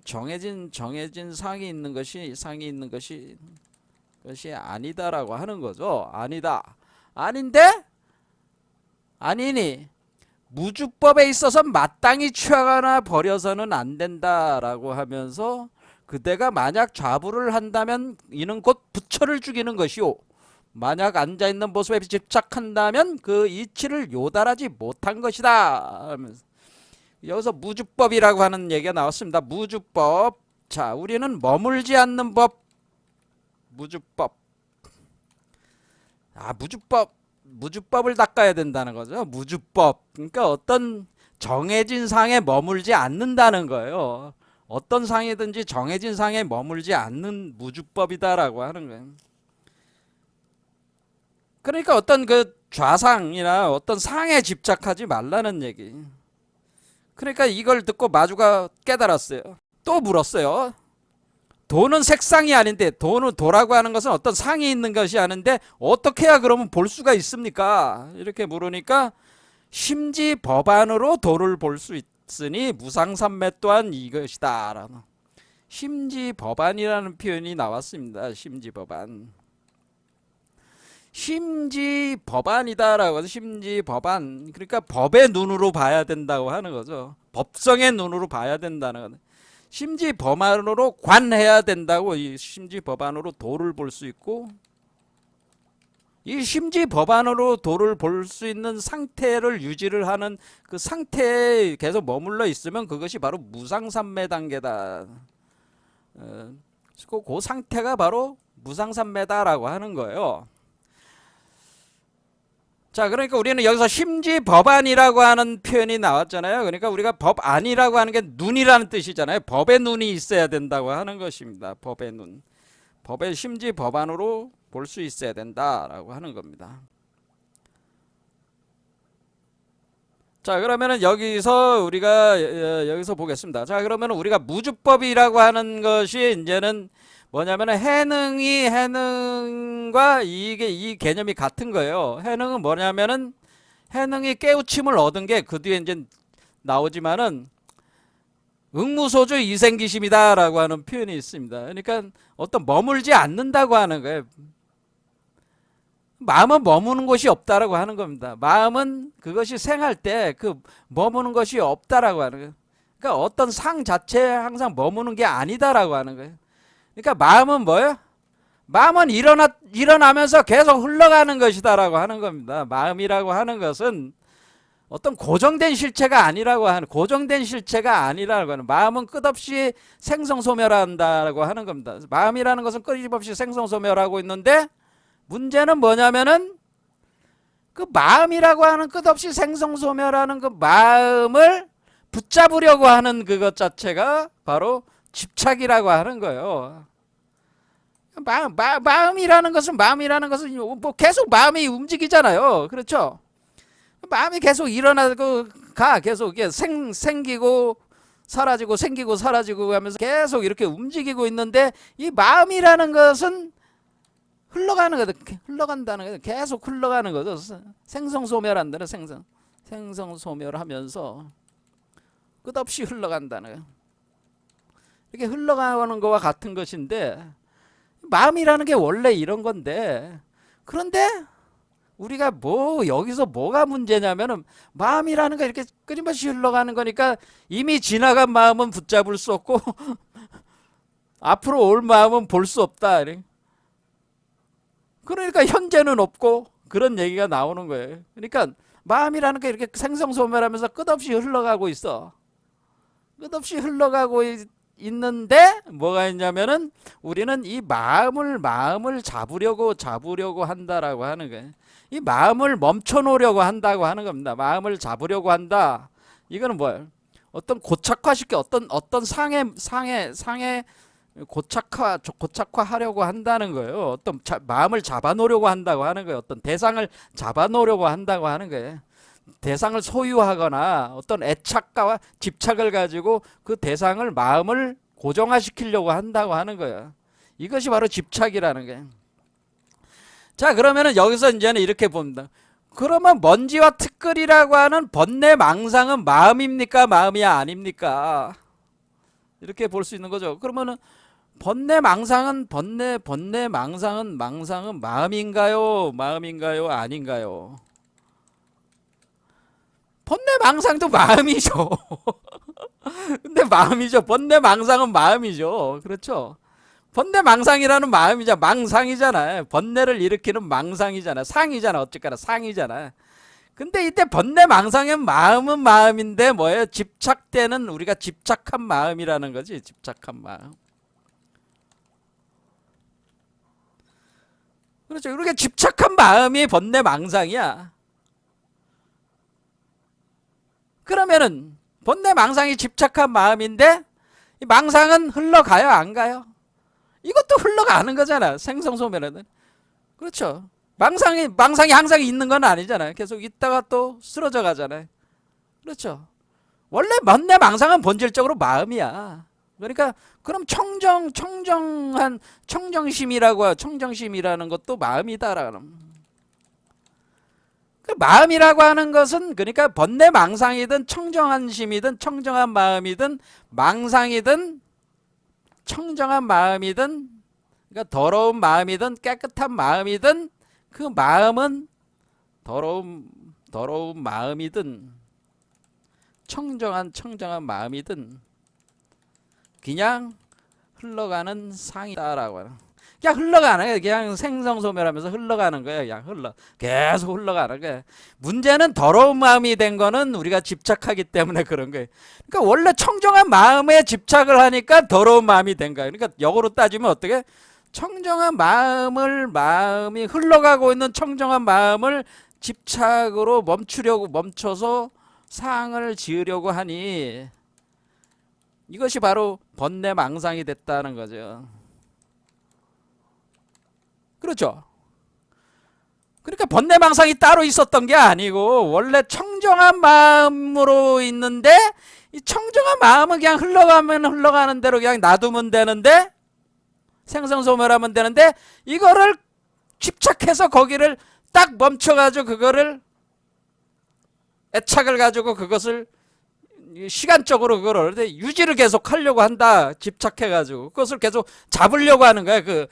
정해진 상이 있는 것이 아니다라고 하는 거죠. 아니다. 아닌데? 아니니 무주법에 있어서 마땅히 취하거나 버려서는 안 된다라고 하면서 그대가 만약 좌부를 한다면 이는 곧 부처를 죽이는 것이요. 만약 앉아있는 모습에 집착한다면 그 이치를 요달하지 못한 것이다. 여기서 무주법이라고 하는 얘기가 나왔습니다. 무주법. 자, 우리는 머물지 않는 법. 무주법. 무주법을 닦아야 된다는 거죠. 무주법. 그러니까 어떤 정해진 상에 머물지 않는다는 거예요. 어떤 상이든지 정해진 상에 머물지 않는 무주법이다라고 하는 거예요. 그러니까 어떤 그 좌상이나 어떤 상에 집착하지 말라는 얘기. 그러니까 이걸 듣고 마주가 깨달았어요. 또 물었어요. 도는 색상이 아닌데, 도라고 하는 것은 어떤 상이 있는 것이 아닌데 어떻게 해야 그러면 볼 수가 있습니까? 이렇게 물으니까 심지 법안으로 도를 볼 수 있으니 무상삼매 또한 이것이다 라는 심지 법안이라는 표현이 나왔습니다. 심지 법안. 심지 법안이다라고 해서 심지 법안, 그러니까 법의 눈으로 봐야 된다고 하는 거죠. 법성의 눈으로 봐야 된다는 거죠. 심지 법안으로 관해야 된다고. 이 심지 법안으로 도를 볼 수 있고, 이 심지 법안으로 도를 볼 수 있는 상태를 유지를 하는 그 상태에 계속 머물러 있으면 그것이 바로 무상삼매 단계다. 그 상태가 바로 무상삼매다라고 하는 거예요. 자, 그러니까 우리는 여기서 심지 법안이라고 하는 표현이 나왔잖아요. 그러니까 우리가 법안이라고 하는 게 눈이라는 뜻이잖아요. 법의 눈이 있어야 된다고 하는 것입니다. 법의 눈. 법의 심지 법안으로 볼 수 있어야 된다라고 하는 겁니다. 자, 그러면은 여기서 우리가 여기서 보겠습니다. 자, 그러면은 우리가 무주법이라고 하는 것이 이제는 뭐냐면은 해능과 이게 이 개념이 같은 거예요. 해능은 뭐냐면은 해능이 깨우침을 얻은 게 그 뒤에 이제 나오지만은 응무소주 이생기심이다라고 하는 표현이 있습니다. 그러니까 어떤 머물지 않는다고 하는 거예요. 마음은 머무는 곳이 없다라고 하는 겁니다. 마음은 그것이 생할 때 그 머무는 것이 없다라고 하는 거예요. 그러니까 어떤 상 자체에 항상 머무는 게 아니다라고 하는 거예요. 그러니까 마음은 뭐예요? 마음은 일어나면서 계속 흘러가는 것이다라고 하는 겁니다. 마음이라고 하는 것은 어떤 고정된 실체가 아니라고 하는, 고정된 실체가 아니라고 하는, 마음은 끝없이 생성소멸한다라고 하는 겁니다. 마음이라는 것은 끊임없이 생성소멸하고 있는데 문제는 뭐냐면은 그 마음이라고 하는 끝없이 생성소멸하는 그 마음을 붙잡으려고 하는 그것 자체가 바로 집착이라고 하는 거예요. 마음이라는 것은 뭐 계속 마음이 움직이잖아요. 그렇죠? 마음이 계속 일어나고 계속 생기고 사라지고 생기고 사라지고 하면서 계속 이렇게 움직이고 있는데 이 마음이라는 것은 흘러가는 거죠. 흘러간다는 거죠. 계속 흘러가는 거죠. 생성소멸한다는 생성소멸하면서 끝없이 흘러간다는 거예요. 이렇게 흘러가는 거와 같은 것인데 마음이라는 게 원래 이런 건데, 그런데 우리가 여기서 뭐가 문제냐면은 마음이라는 게 이렇게 끊임없이 흘러가는 거니까 이미 지나간 마음은 붙잡을 수 없고 앞으로 올 마음은 볼 수 없다. 그러니까 현재는 없고 그런 얘기가 나오는 거예요. 그러니까 마음이라는 게 이렇게 생성소멸하면서 끝없이 흘러가고 있어. 끝없이 흘러가고 있는데 뭐가 있냐면은 우리는 이 마음을 잡으려고 한다라고 하는 거예요. 이 마음을 멈춰놓으려고 한다고 하는 겁니다. 마음을 잡으려고 한다. 이거는 뭐예요? 어떤 고착화시켜 어떤 상에 고착화하려고 한다는 거예요. 어떤 마음을 잡아놓으려고 한다고 하는 거예요. 어떤 대상을 잡아놓으려고 한다고 하는 거예요. 대상을 소유하거나 어떤 애착과 집착을 가지고 그 대상을 마음을 고정화시키려고 한다고 하는 거예요. 이것이 바로 집착이라는 거예요. 자, 그러면은 여기서 이제는 이렇게 봅니다. 그러면 먼지와 티끌이라고 하는 번뇌망상은 마음입니까? 마음이 아닙니까? 이렇게 볼 수 있는 거죠. 그러면은 번뇌망상은 마음인가요? 아닌가요? 번뇌망상도 마음이죠. 근데 마음이죠. 번뇌망상은 마음이죠. 그렇죠? 번뇌망상이라는 마음이잖아. 망상이잖아요. 번뇌를 일으키는 망상이잖아. 상이잖아. 어쨌거나 상이잖아. 근데 이때 번뇌망상의 마음은 마음인데 뭐예요? 집착되는, 우리가 집착한 마음이라는 거지. 집착한 마음. 그렇죠. 이렇게 집착한 마음이 번뇌망상이야. 그러면은 번뇌망상이 집착한 마음인데 이 망상은 흘러가요, 안 가요? 이것도 흘러가는 거잖아. 생성소멸에는. 그렇죠. 망상이 항상 있는 건 아니잖아요. 계속 있다가 또 쓰러져 가잖아요. 그렇죠. 원래 번뇌망상은 본질적으로 마음이야. 그러니까 그럼 청정심이라는 것도 마음이다라는. 그 마음이라고 하는 것은 그러니까 번뇌망상이든 청정한 심이든 청정한 마음이든 망상이든 청정한 마음이든 그러니까 더러운 마음이든 깨끗한 마음이든 그 마음은 더러운 마음이든 청정한 마음이든 그냥 흘러가는 상이다라고 하는. 그냥 흘러가는 거야. 그냥 생성소멸하면서 흘러가는 거야. 그냥 계속 흘러가는 거야. 문제는 더러운 마음이 된 거는 우리가 집착하기 때문에 그런 거예요. 그러니까 원래 청정한 마음에 집착을 하니까 더러운 마음이 된 거야. 그러니까 역으로 따지면 어떻게? 청정한 마음이 흘러가고 있는 청정한 마음을 집착으로 멈춰서 상을 지으려고 하니 이것이 바로 번뇌망상이 됐다는 거죠. 그렇죠? 그러니까 번뇌망상이 따로 있었던 게 아니고 원래 청정한 마음으로 있는데 이 청정한 마음은 그냥 흘러가면 흘러가는 대로 그냥 놔두면 되는데 생성소멸하면 되는데 이거를 집착해서 거기를 딱 멈춰가지고 그거를 애착을 가지고 그것을 시간적으로 그거를 유지를 계속 하려고 한다. 집착해가지고 그것을 계속 잡으려고 하는 거야. 그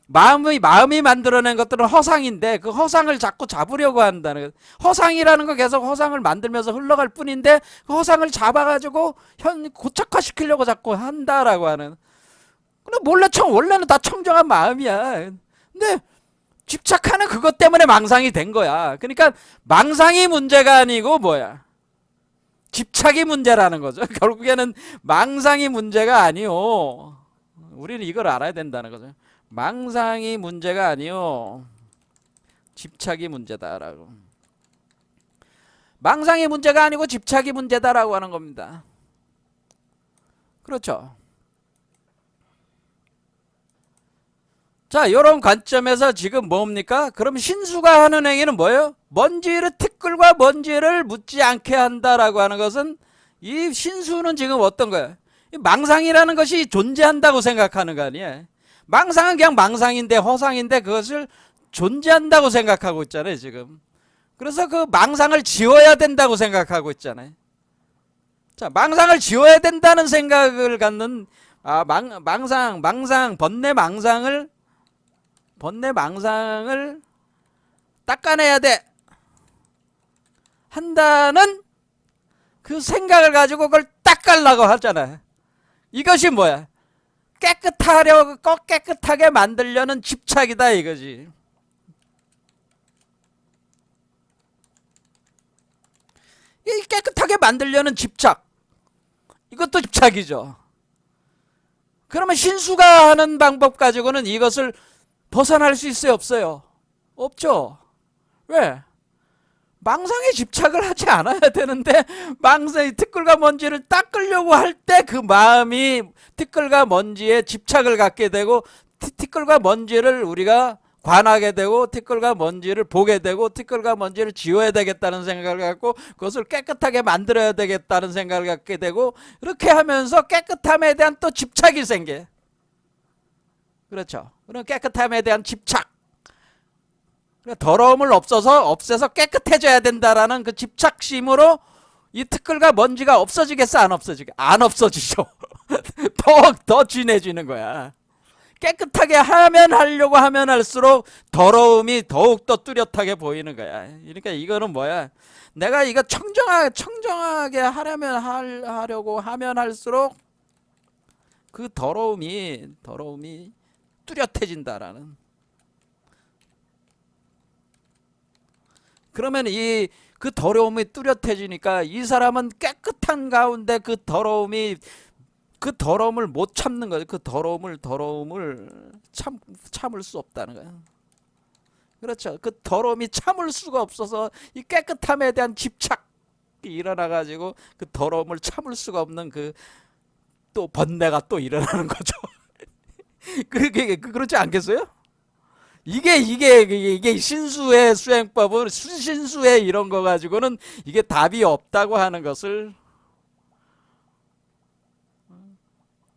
마음이 만들어낸 것들은 허상인데 그 허상을 자꾸 잡으려고 한다는 거예요. 허상이라는 거 계속 허상을 만들면서 흘러갈 뿐인데 그 허상을 잡아가지고 고착화시키려고 자꾸 한다라고 하는. 근데 원래는 다 청정한 마음이야. 근데 집착하는 그것 때문에 망상이 된 거야. 그러니까 망상이 문제가 아니고 뭐야? 집착이 문제라는 거죠. 결국에는 망상이 문제가 아니요. 우리는 이걸 알아야 된다는 거죠. 망상이 문제가 아니요. 집착이 문제다라고. 망상이 문제가 아니고 집착이 문제다라고 하는 겁니다. 그렇죠. 자, 이런 관점에서 지금 뭡니까? 그럼 신수가 하는 행위는 뭐예요? 티끌과 먼지를 묻지 않게 한다라고 하는 것은 이 신수는 지금 어떤 거예요? 이 망상이라는 것이 존재한다고 생각하는 거 아니에요? 망상은 그냥 망상인데 허상인데 그것을 존재한다고 생각하고 있잖아요, 지금. 그래서 그 망상을 지워야 된다고 생각하고 있잖아요. 자, 망상을 지워야 된다는 생각을 갖는 번뇌망상을 닦아내야 돼 한다는 그 생각을 가지고 그걸 닦으려고 하잖아요. 이것이 뭐야? 깨끗하게 만들려는 집착이다 이거지. 이 깨끗하게 만들려는 집착, 이것도 집착이죠. 그러면 신수가 하는 방법 가지고는 이것을 벗어날 수 있어요, 없어요? 없죠. 왜? 망상에 집착을 하지 않아야 되는데 망상이 티끌과 먼지를 닦으려고 할 때 그 마음이 티끌과 먼지에 집착을 갖게 되고 티끌과 먼지를 우리가 관하게 되고 티끌과 먼지를 보게 되고 티끌과 먼지를 지워야 되겠다는 생각을 갖고 그것을 깨끗하게 만들어야 되겠다는 생각을 갖게 되고 그렇게 하면서 깨끗함에 대한 또 집착이 생겨. 그렇죠. 그런 깨끗함에 대한 집착. 더러움을 없애서 깨끗해져야 된다라는 그 집착심으로 이 티끌과 먼지가 없어지겠어? 안 없어지게? 안 없어지죠. 더 진해지는 거야. 깨끗하게 하려고 하면 할수록 더러움이 더욱더 뚜렷하게 보이는 거야. 그러니까 이거는 뭐야? 내가 이거 청정하게 하려고 하면 할수록 그 더러움이 뚜렷해진다라는. 그러면 그 더러움이 뚜렷해지니까 이 사람은 깨끗한 가운데 그 더러움을 못 참는 거죠. 그 더러움을 참을 수 없다는 거예요. 그렇죠. 그 더러움이 참을 수가 없어서 이 깨끗함에 대한 집착이 일어나 가지고 그 더러움을 참을 수가 없는 그 또 번뇌가 또 일어나는 거죠. 그렇지 않겠어요? 이게 신수의 수행법은 신수의 이런 거 가지고는 이게 답이 없다고 하는 것을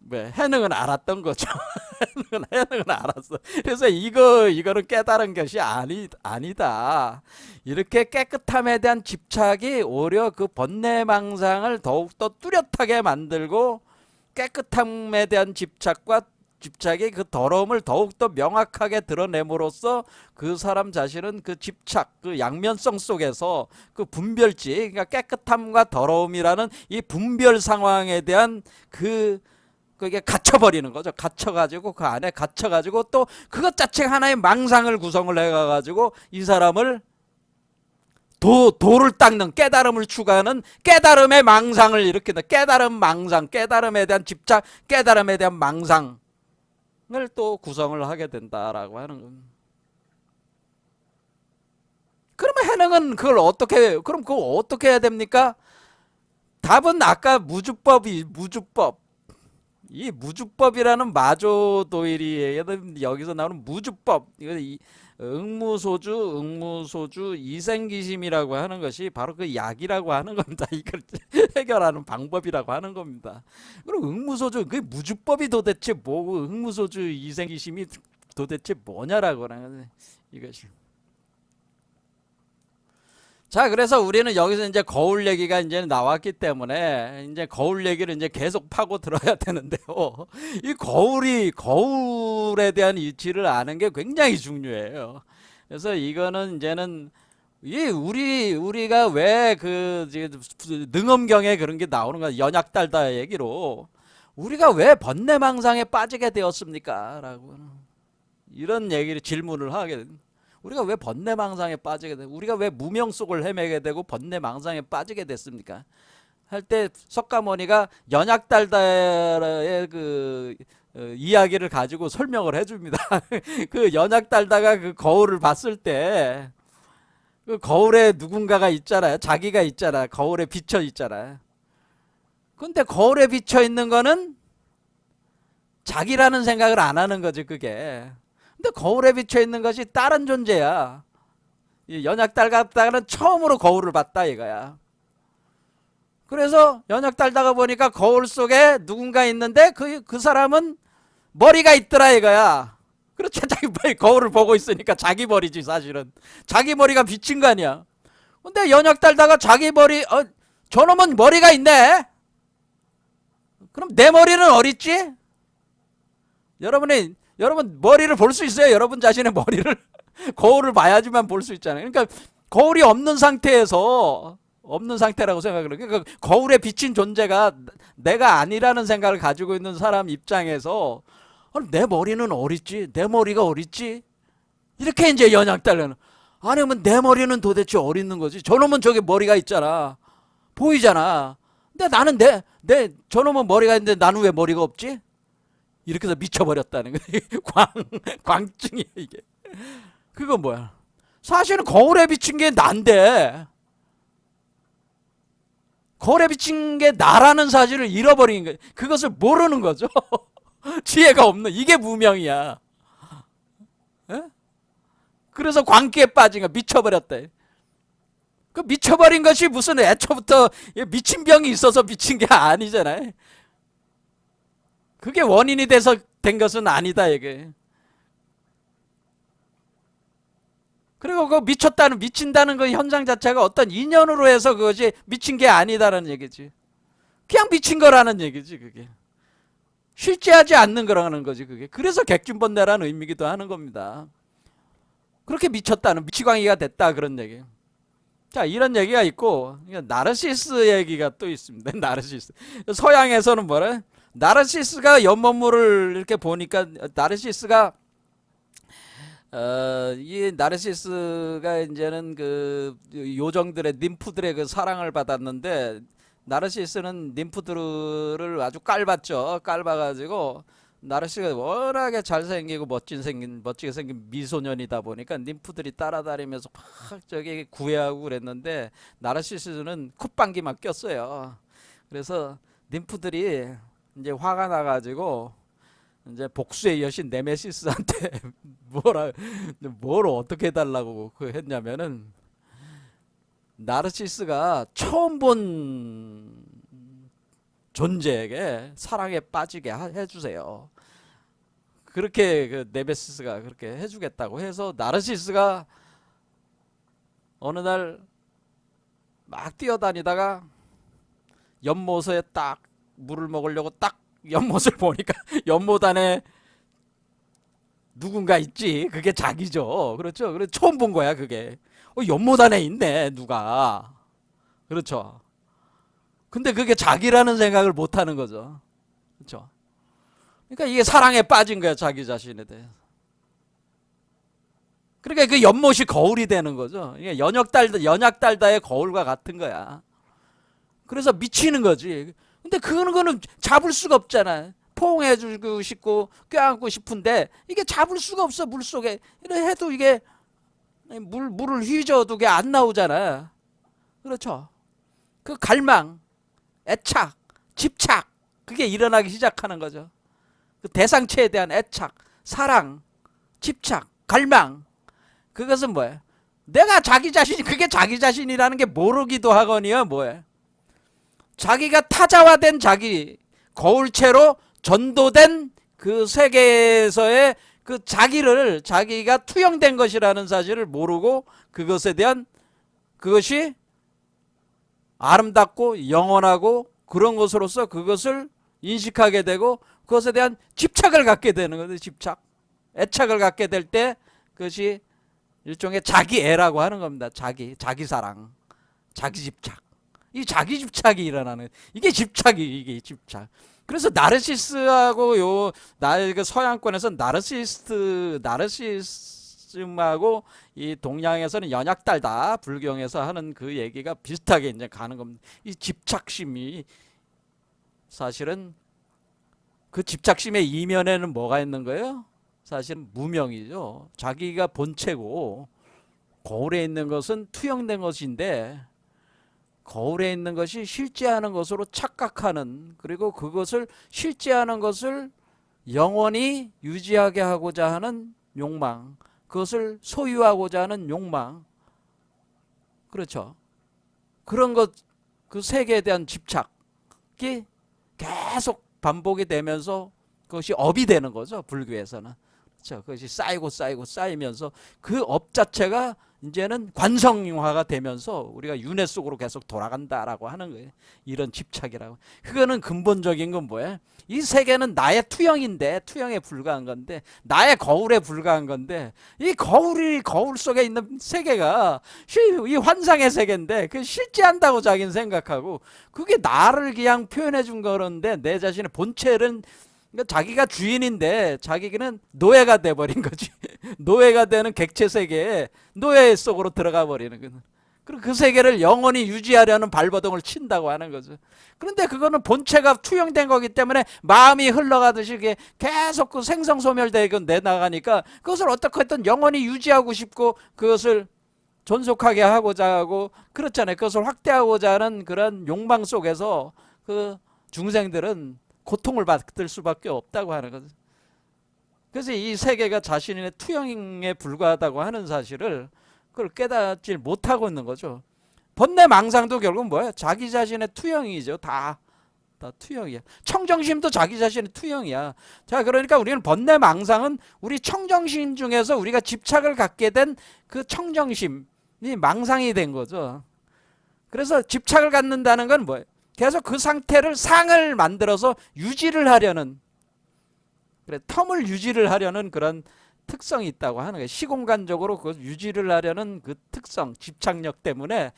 왜 해능은 알았던 거죠. 해능은 알았어. 그래서 이거는 깨달은 것이 아니다. 이렇게 깨끗함에 대한 집착이 오히려 그 번뇌망상을 더욱더 뚜렷하게 만들고 깨끗함에 대한 집착이 그 더러움을 더욱더 명확하게 드러냄으로써 그 사람 자신은 그 집착, 그 양면성 속에서 그 분별지, 그러니까 깨끗함과 더러움이라는 이 분별 상황에 대한 그게 갇혀버리는 거죠. 갇혀가지고 그 안에 갇혀가지고 또 그것 자체가 하나의 망상을 구성을 해가지고 이 사람을 도를 닦는 깨달음을 추구하는 깨달음의 망상을 일으킨다. 깨달음 망상, 깨달음에 대한 집착, 깨달음에 대한 망상을 또 구성을 하게 된다라고 하는 겁니다. 그러면 해능은 그럼 그걸 어떻게 해야 됩니까? 답은 아까 무주법. 이 무주법이라는 마조도일이 여기서 나오는 무주법, 응무소주 이생기심이라고 하는 것이 바로 그 약이라고 하는 겁니다. 이걸 해결하는 방법이라고 하는 겁니다. 그럼 응무소주, 그 무주법이 도대체 뭐고 응무소주 이생기심이 도대체 뭐냐라고 하는 이것이. 자, 그래서 우리는 여기서 이제 거울 얘기가 이제 나왔기 때문에 이제 거울 얘기를 이제 계속 파고 들어야 되는데요. 이 거울에 대한 이치를 아는 게 굉장히 중요해요. 그래서 이거는 이제는 우리가 왜 능엄경에 그런 게 나오는 거야. 연약달다 얘기로. 우리가 왜 번뇌망상에 빠지게 되었습니까? 라고 이런 질문을 하게 됩니다. 우리가 왜 번뇌망상에 빠지게 되고 우리가 왜 무명 속을 헤매게 되고 번뇌망상에 빠지게 됐습니까? 할 때 석가모니가 연약달다의 이야기를 가지고 설명을 해줍니다. 그 연약달다가 그 거울을 봤을 때 그 거울에 누군가가 있잖아요. 자기가 있잖아. 거울에 비쳐 있잖아. 근데 거울에 비쳐 있는 거는 자기라는 생각을 안 하는 거지, 그게. 근데 거울에 비쳐 있는 것이 다른 존재야. 연약달 갔다가는 처음으로 거울을 봤다 이거야. 그래서 연약달다가 보니까 거울 속에 누군가 있는데 그 사람은 머리가 있더라 이거야. 그렇지. 자기 거울을 보고 있으니까 자기 머리지 사실은. 자기 머리가 비친 거 아니야. 근데 연약달다가 자기 머리 저놈은 머리가 있네. 그럼 내 머리는 어딨지? 여러분 머리를 볼 수 있어요? 여러분 자신의 머리를 거울을 봐야지만 볼 수 있잖아요. 그러니까 거울이 없는 상태라고 생각을 해요. 그러니까 거울에 비친 존재가 내가 아니라는 생각을 가지고 있는 사람 입장에서 내 머리는 어딨지? 내 머리가 어딨지? 이렇게 이제 연약달려는. 아니면 내 머리는 도대체 어디 있는 거지? 저놈은 저기 머리가 있잖아. 보이잖아. 근데 나는 저놈은 머리가 있는데 나는 왜 머리가 없지? 이렇게 해서 미쳐버렸다는 거예요. 광증이에요, 이게. 그건 뭐야? 사실은 거울에 비친 게 난데, 거울에 비친 게 나라는 사실을 잃어버린 거예요. 그것을 모르는 거죠. 지혜가 없는, 이게 무명이야. 에? 그래서 광기에 빠진 거, 미쳐버렸다. 그 미쳐버린 것이 무슨 애초부터 미친 병이 있어서 미친 게 아니잖아요. 그게 원인이 돼서 된 것은 아니다 이게. 그리고 그 미친다는 그 현상 자체가 어떤 인연으로 해서 그것이 미친 게 아니다라는 얘기지. 그냥 미친 거라는 얘기지 그게. 실제하지 않는 거라는 거지 그게. 그래서 객준번뇌라는 의미기도 하는 겁니다. 그렇게 미치광이가 됐다 그런 얘기. 자, 이런 얘기가 있고 나르시스 얘기가 또 있습니다. 나르시스. 서양에서는 뭐래? 나르시스가 연못물을 이렇게 보니까 이 나르시스가 이제는 그 요정들의 ним프들의 그 사랑을 받았는데 나르시스는 ним프들을 아주 깔봐가지고 나르시스가 워낙에 잘생기고 멋지게 생긴 미소년이다 보니까 ним프들이 따라다니면서 막 저기 구애하고 그랬는데 나르시스는 콧방귀만 꼈어요. 그래서 ним프들이 이제 화가 나가지고 이제 복수의 여신 네메시스한테 뭘 어떻게 해달라고 했냐면은 나르시스가 처음 존재에게 사랑에 빠지게 해주세요. 그렇게 그 네메시스가 그렇게 해주겠다고 해서 나르시스가 어느 날 막 뛰어다니다가 연못에 딱 물을 먹으려고 딱 연못을 보니까 연못 안에 누군가 있지. 그게 자기죠. 그렇죠. 그래서 처음 본 거야 그게. 연못 안에 있네 누가. 그렇죠. 근데 그게 자기라는 생각을 못 하는 거죠. 그렇죠. 그러니까 이게 사랑에 빠진 거야 자기 자신에 대해서. 그러니까 그 연못이 거울이 되는 거죠. 이게 연약달다의 거울과 같은 거야. 그래서 미치는 거지. 근데 그거는 잡을 수가 없잖아. 포옹해주고 싶고 껴안고 싶은데 이게 잡을 수가 없어. 물속에 이래 해도 이게 물을 휘저어도 그게 안 나오잖아. 그렇죠. 그 갈망, 애착, 집착, 그게 일어나기 시작하는 거죠. 그 대상체에 대한 애착, 사랑, 집착, 갈망. 그것은 뭐예요? 내가 자기 자신이, 그게 자기 자신이라는 게 모르기도 하거니와 뭐예요? 자기가 타자화된 자기, 거울체로 전도된 그 세계에서의 그 자기를, 자기가 투영된 것이라는 사실을 모르고 그것에 대한, 그것이 아름답고 영원하고 그런 것으로서 그것을 인식하게 되고 그것에 대한 집착을 갖게 되는 거죠. 집착, 애착을 갖게 될 때 그것이 일종의 자기애라고 하는 겁니다. 자기 사랑, 자기 집착. 이 자기 집착이 일어나는, 이게 집착. 그래서 나르시스하고 그 서양권에서 나르시즘하고 이 동양에서는 연약달다, 불경에서 하는 그 얘기가 비슷하게 이제 가는 겁니다. 이 집착심이 사실은 그 집착심의 이면에는 뭐가 있는 거예요? 사실은 무명이죠. 자기가 본체고 거울에 있는 것은 투영된 것인데 거울에 있는 것이 실제하는 것으로 착각하는, 그리고 그것을 실제하는 것을 영원히 유지하게 하고자 하는 욕망, 그것을 소유하고자 하는 욕망, 그렇죠. 그런 것, 그 세계에 대한 집착이 계속 반복이 되면서 그것이 업이 되는 거죠. 불교에서는. 그렇죠. 그것이 쌓이면서 그 업 자체가 이제는 관성화가 되면서 우리가 윤회 속으로 계속 돌아간다라고 하는 거예요. 이런 집착이라고. 그거는 근본적인 건 뭐예요? 이 세계는 나의 투영인데, 투영에 불과한 건데, 나의 거울에 불과한 건데, 이 거울 속에 있는 세계가 이 환상의 세계인데 그 실제한다고 자기는 생각하고, 그게 나를 그냥 표현해 준 거는데 내 자신의 본체는, 그러니까 자기가 주인인데 자기는 노예가 돼버린 거지. 노예가 되는 객체 세계에 노예 속으로 들어가 버리는 거는. 그리고 그 세계를 영원히 유지하려는 발버둥을 친다고 하는 거죠. 그런데 그거는 본체가 투영된 거기 때문에 마음이 흘러가듯이 계속 그 생성소멸되고 내나가니까 그것을 어떻게든 영원히 유지하고 싶고 그것을 존속하게 하고자 하고 그렇잖아요. 그것을 확대하고자 하는 그런 욕망 속에서 그 중생들은 고통을 받을 수밖에 없다고 하는 거죠. 그래서 이 세계가 자신의 투영에 불과하다고 하는 사실을 그걸 깨닫지 못하고 있는 거죠. 번뇌망상도 결국 뭐예요? 자기 자신의 투영이죠. 다 투영이야. 청정심도 자기 자신의 투영이야. 자, 그러니까 우리는 번뇌망상은 우리 청정심 중에서 우리가 집착을 갖게 된 그 청정심이 망상이 된 거죠. 그래서 집착을 갖는다는 건 뭐예요? 계속 그 상태를 상을 만들어서 유지를 하려는, 그래, 텀을 유지를 하려는 그런 특성이 있다고 하는 거예요. 시공간적으로 그 유지를 하려는 그 특성, 집착 때문에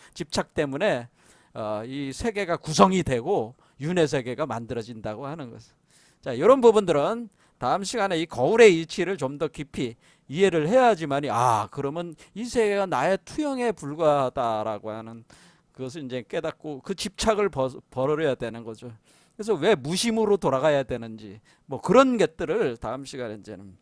이 세계가 구성이 되고 윤회 세계가 만들어진다고 하는 것을. 자, 이런 부분들은 다음 시간에 이 거울의 이치를 좀 더 깊이 이해를 해야지만이, 그러면 이 세계가 나의 투영에 불과하다라고 하는 그것을 이제 깨닫고 그 집착을 버려야 되는 거죠. 그래서 왜 무심으로 돌아가야 되는지, 뭐 그런 것들을 다음 시간에 이제는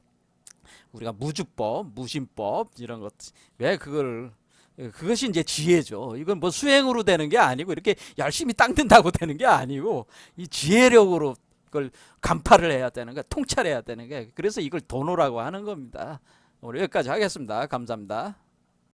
우리가 무주법, 무심법 이런 것, 왜 그것이 이제 지혜죠. 이건 뭐 수행으로 되는 게 아니고 이렇게 열심히 닦는다고 되는 게 아니고 이 지혜력으로 그걸 간파를 해야 되는 거, 통찰해야 되는 게, 그래서 이걸 도노라고 하는 겁니다. 오늘 여기까지 하겠습니다. 감사합니다.